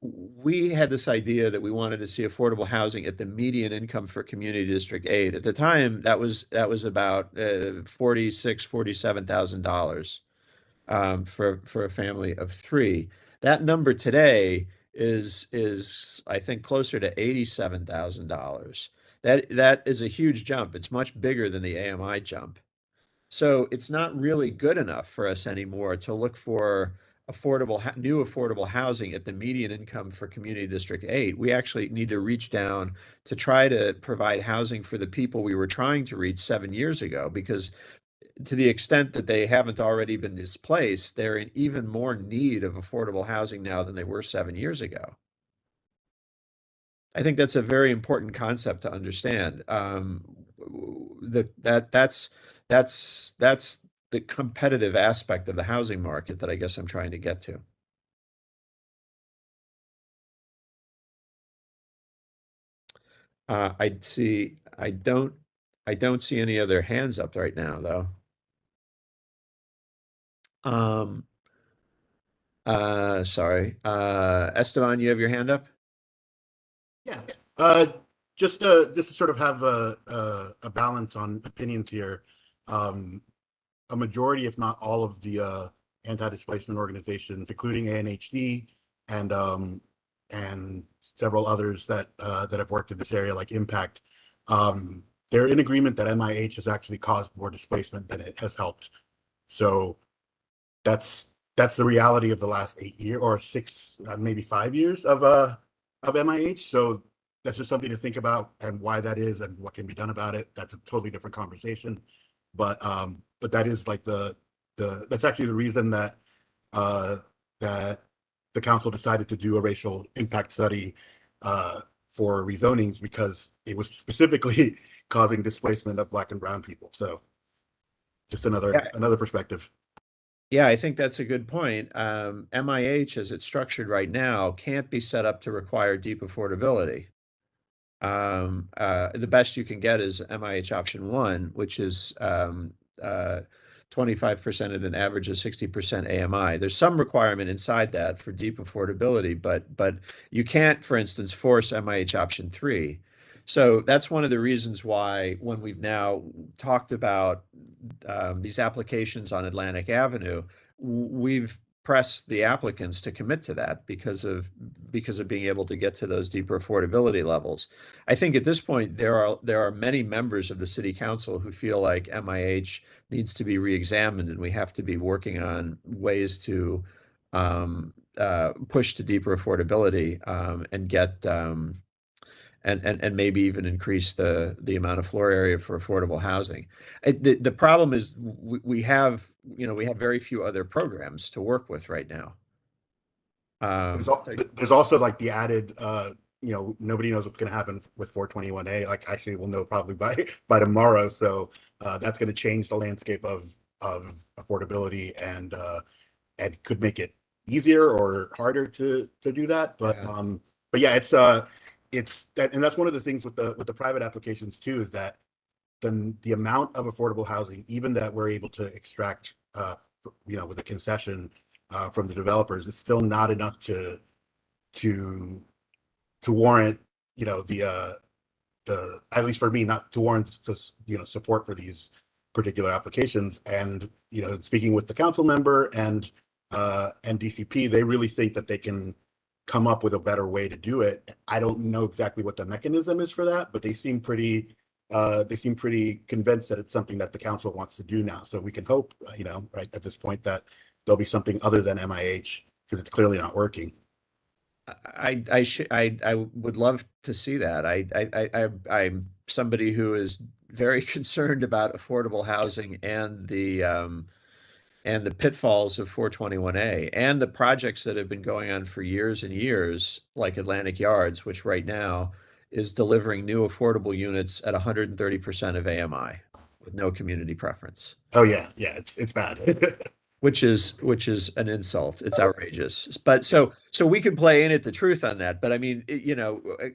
[SPEAKER 4] we had this idea that we wanted to see affordable housing at the median income for Community District 8. At the time, that was about $47,000 for a family of three. That number today is I think closer to $87,000. That is a huge jump. It's much bigger than the AMI jump. So it's not really good enough for us anymore to look for new affordable housing at the median income for Community District 8. We actually need to reach down to try to provide housing for the people we were trying to reach 7 years ago, because to the extent that they haven't already been displaced, they're in even more need of affordable housing now than they were 7 years ago. I think that's a very important concept to understand. That's the competitive aspect of the housing market that I guess I'm trying to get to. I don't see any other hands up right now, though. Sorry. Esteban, you have your hand up?
[SPEAKER 19] Yeah. Just to sort of have a balance on opinions here. A majority, if not all, of the anti-displacement organizations, including ANHD and several others that have worked in this area, like Impact, they're in agreement that MIH has actually caused more displacement than it has helped. So that's the reality of the last 8 years or 6, maybe 5 years of MIH. So that's just something to think about, and why that is and what can be done about it. That's a totally different conversation. But that is like that's actually the reason that that the council decided to do a racial impact study for rezonings, because it was specifically causing displacement of Black and brown people. So just another perspective.
[SPEAKER 4] Yeah, I think that's a good point. MIH, as it's structured right now, can't be set up to require deep affordability. The best you can get is MIH option 1, which is 25% at an average of 60% AMI. There's some requirement inside that for deep affordability, but you can't, for instance, force MIH option 3. So that's one of the reasons why, when we've now talked about these applications on Atlantic Avenue, we've pressed the applicants to commit to that because of being able to get to those deeper affordability levels. I think at this point there are many members of the city council who feel like MIH needs to be reexamined, and we have to be working on ways to push to deeper affordability and get and maybe even increase the amount of floor area for affordable housing. The problem is we have very few other programs to work with right now.
[SPEAKER 19] There's also like the added, nobody knows what's going to happen with 421A. Like, actually, we'll know probably by tomorrow. So that's going to change the landscape of affordability and could make it easier or harder to do that. But yeah, it's that, and that's one of the things with the private applications too, is that the amount of affordable housing, even that we're able to extract, with a concession from the developers, is still not enough to warrant, the at least for me, not to warrant support for these particular applications. And speaking with the council member and DCP, they really think that they can come up with a better way to do it. I don't know exactly what the mechanism is for that, but they seem pretty convinced that it's something that the council wants to do now. So we can hope, right at this point, that there'll be something other than MIH, because it's clearly not working.
[SPEAKER 4] I would love to see that. I'm somebody who is very concerned about affordable housing and the pitfalls of 421A and the projects that have been going on for years and years, like Atlantic Yards, which right now is delivering new affordable units at 130% of AMI with no community preference.
[SPEAKER 19] Oh yeah, it's bad.
[SPEAKER 4] which is an insult. It's outrageous. But so we can play in at the truth on that. But I mean,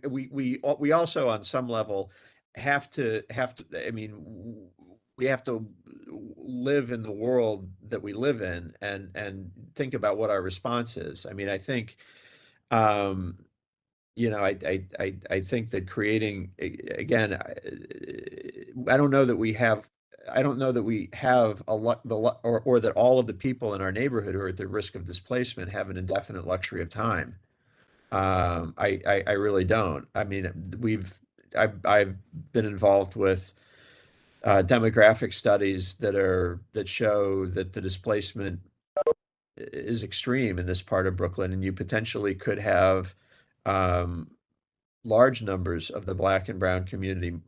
[SPEAKER 4] we also on some level have to. I mean, we have to live in the world that we live in and think about what our response is. I mean, I think, I think that creating, again, I don't know that we have a lot, or that all of the people in our neighborhood who are at the risk of displacement have an indefinite luxury of time. I really don't. I mean, I've been involved with demographic studies that show that the displacement is extreme in this part of Brooklyn, and you potentially could have large numbers of the Black and brown community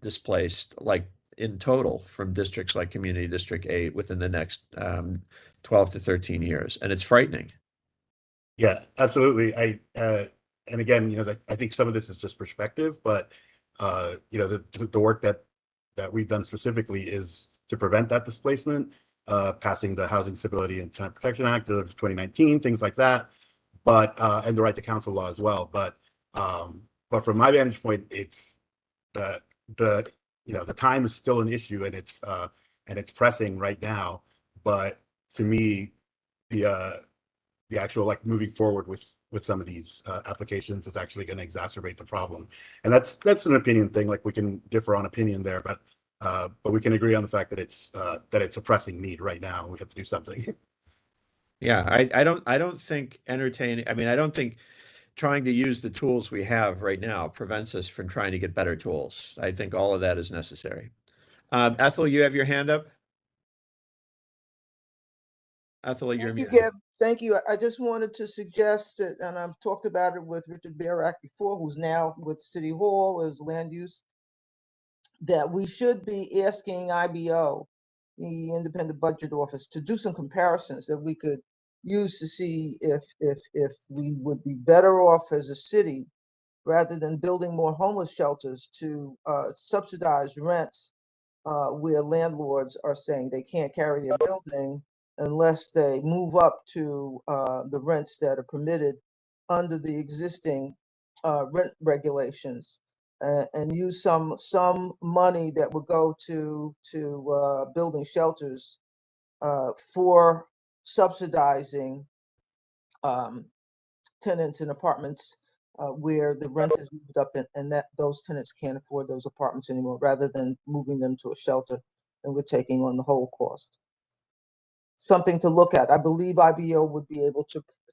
[SPEAKER 4] displaced, like in total, from districts like Community District 8 within the next 12 to 13 years, and it's frightening.
[SPEAKER 19] Yeah, absolutely. And again, I think some of this is just perspective, but the work that we've done specifically is to prevent that displacement, passing the Housing Stability and Tenant Protection Act of 2019, things like that, but and the Right to Counsel law as well. But from my vantage point, it's the time is still an issue, and it's pressing right now. But to me, the actual moving forward with some of these applications is actually going to exacerbate the problem, and that's an opinion thing. Like, we can differ on opinion there, but we can agree on the fact that it's a pressing need right now, and we have to do something.
[SPEAKER 4] Yeah, I don't think entertaining. I mean, I don't think trying to use the tools we have right now prevents us from trying to get better tools. I think all of that is necessary. Ethel, you have your hand up. Ethel,
[SPEAKER 8] Thank you, Gib. Thank you. I just wanted to suggest that, and I've talked about it with Richard Barak before, who's now with City Hall as land use, that we should be asking IBO, the Independent Budget Office, to do some comparisons that we could use to see if we would be better off as a city, rather than building more homeless shelters, to subsidize rents where landlords are saying they can't carry their building unless they move up to the rents that are permitted under the existing rent regulations, and use some money that would go to building shelters for subsidizing tenants in apartments where the rent is moved up, and that those tenants can't afford those apartments anymore, rather than moving them to a shelter and we're taking on the whole cost. Something to look at. I believe IBO would be able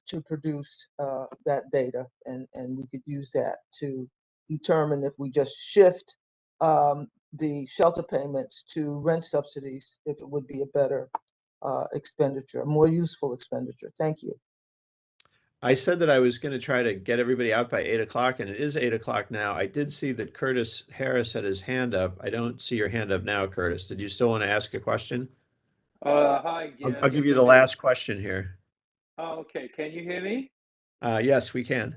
[SPEAKER 8] to produce that data, and we could use that to determine if we just shift the shelter payments to rent subsidies, if it would be a better expenditure, a more useful expenditure. Thank you.
[SPEAKER 4] I said that I was going to try to get everybody out by 8 o'clock, and it is 8 o'clock now. I did see that Curtis Harris had his hand up. I don't see your hand up now, Curtis. Did you still want to ask a question?
[SPEAKER 21] Hi,
[SPEAKER 4] I'll give you the last question here.
[SPEAKER 21] Oh, okay. Can you hear me?
[SPEAKER 4] Yes, we can.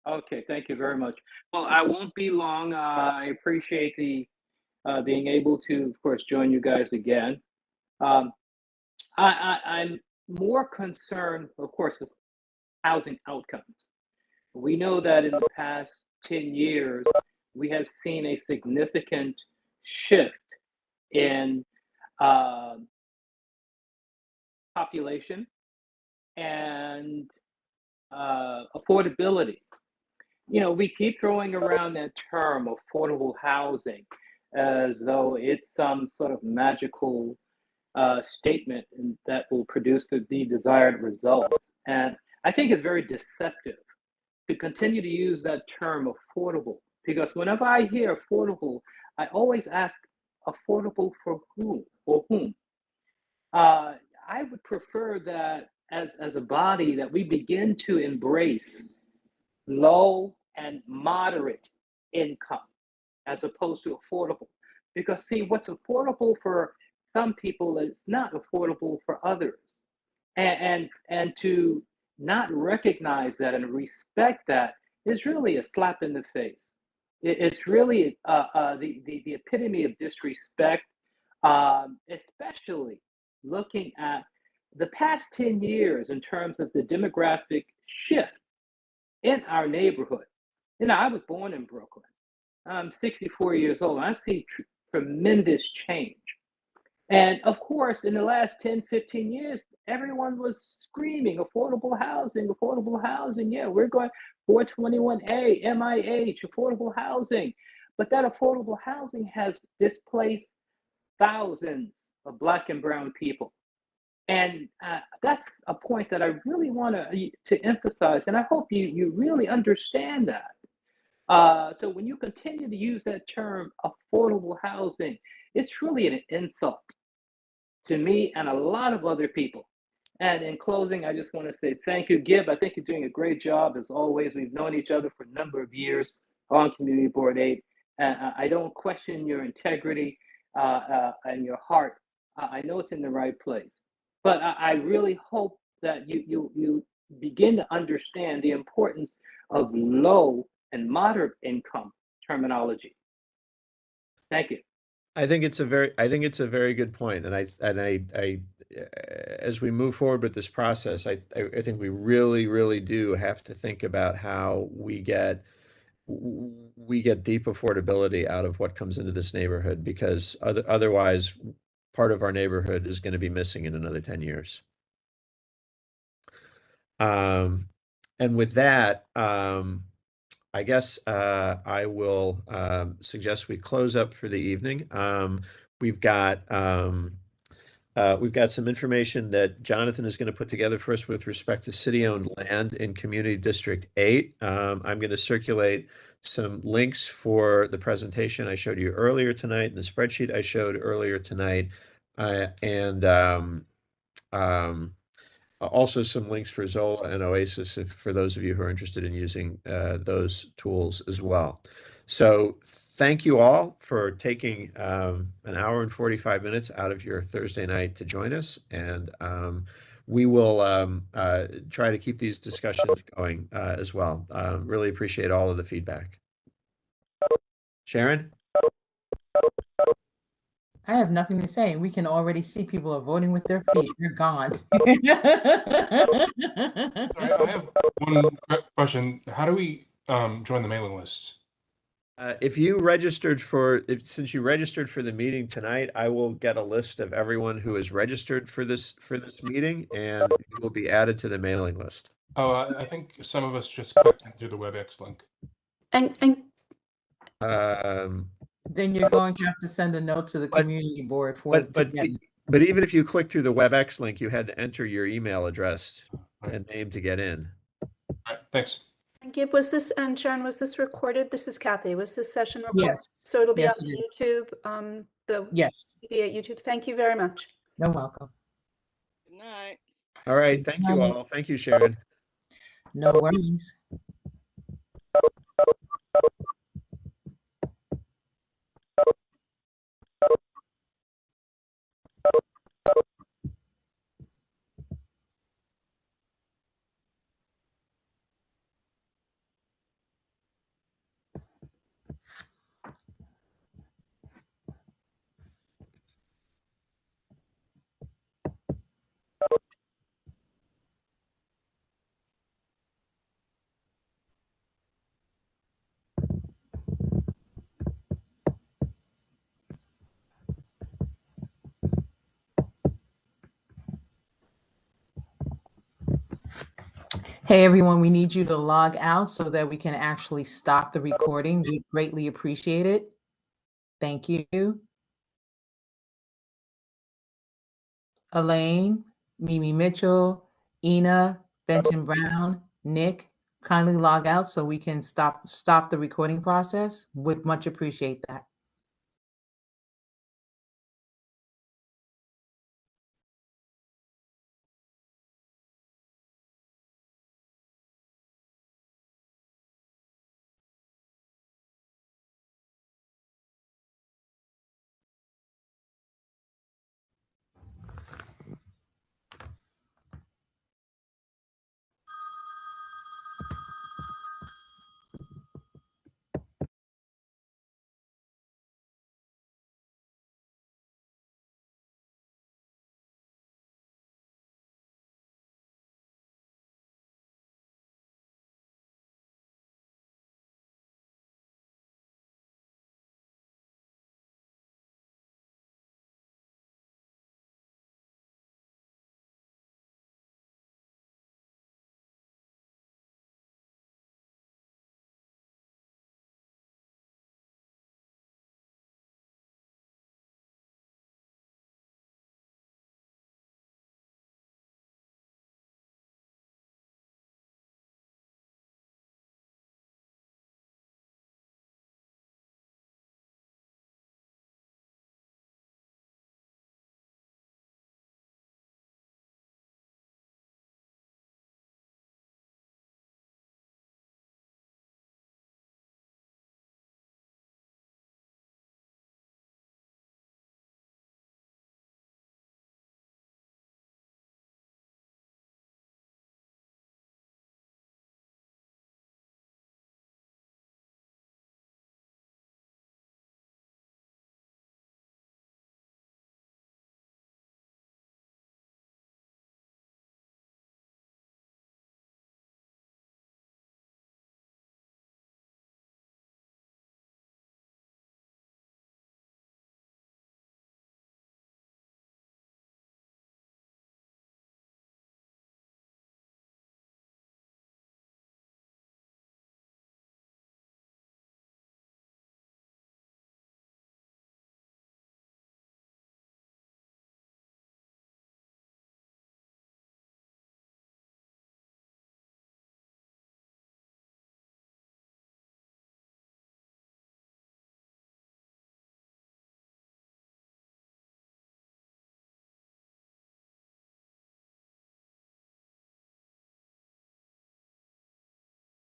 [SPEAKER 21] Okay, thank you very much. Well, I won't be long. I appreciate the being able to, of course, join you guys again. I'm more concerned, of course, with housing outcomes. We know that in the past 10 years, we have seen a significant shift in population and affordability. We keep throwing around that term affordable housing as though it's some sort of magical statement that will produce the desired results. And I think it's very deceptive to continue to use that term affordable, because whenever I hear affordable, I always ask, affordable for who or whom? I would prefer that as a body that we begin to embrace low and moderate income as opposed to affordable. Because see, what's affordable for some people is not affordable for others. And to not recognize that and respect that is really a slap in the face. It's really the epitome of disrespect, especially looking at the past 10 years in terms of the demographic shift in our neighborhood. I was born in Brooklyn. I'm 64 years old. I've seen tremendous change. And of course, in the last 10, 15 years, everyone was screaming affordable housing, affordable housing. Yeah, we're going 421A, MIH, affordable housing. But that affordable housing has displaced thousands of Black and brown people. And that's a point that I really want to emphasize. And I hope you really understand that. So when you continue to use that term affordable housing, it's really an insult to me and a lot of other people. And in closing, I just want to say thank you, Gib. I think you're doing a great job as always. We've known each other for a number of years on Community Board 8. And I don't question your integrity and your heart. I know it's in the right place. But I really hope that you begin to understand the importance of low and moderate income terminology. Thank you.
[SPEAKER 4] I think it's a very good point, and I as we move forward with this process, I think we really do have to think about how we get deep affordability out of what comes into this neighborhood, because otherwise part of our neighborhood is going to be missing in another 10 years. And with that, I guess I will suggest we close up for the evening. We've got some information that Jonathan is going to put together for us with respect to city-owned land in Community District 8. I'm going to circulate some links for the presentation I showed you earlier tonight and the spreadsheet I showed earlier tonight, and also some links for Zola and Oasis for those of you who are interested in using those tools as well. So thank you all for taking an hour and 45 minutes out of your Thursday night to join us. And we will try to keep these discussions going as well. Really appreciate all of the feedback. Sharon?
[SPEAKER 1] I have nothing to say. We can already see people are voting with their feet. They're gone.
[SPEAKER 12] Sorry, I have one quick question. How do we join the mailing list?
[SPEAKER 4] If you since you registered for the meeting tonight, I will get a list of everyone who is registered for this meeting, and you will be added to the mailing list.
[SPEAKER 12] Oh, I think some of us just clicked through the WebEx link.
[SPEAKER 1] Then you're going to have to send a note to the community board for
[SPEAKER 4] But even if you click through the WebEx link, you had to enter your email address and name to get in.
[SPEAKER 12] All right, thanks.
[SPEAKER 10] And Gib, and Sharon, was this recorded? This is Kathy. Was this session recorded?
[SPEAKER 1] Yes.
[SPEAKER 10] So it'll be
[SPEAKER 1] Yes,
[SPEAKER 10] on
[SPEAKER 1] it
[SPEAKER 10] YouTube,
[SPEAKER 1] Yes.
[SPEAKER 10] YouTube. Thank you very much.
[SPEAKER 1] You're welcome.
[SPEAKER 2] Good night.
[SPEAKER 4] All right. Thank you all. Thank you, Sharon.
[SPEAKER 1] No worries. Hey, everyone, we need you to log out so that we can actually stop the recording. We greatly appreciate it. Thank you. Elaine, Mimi Mitchell, Ina, Benton Brown, Nick, kindly log out so we can stop the recording process. Would much appreciate that.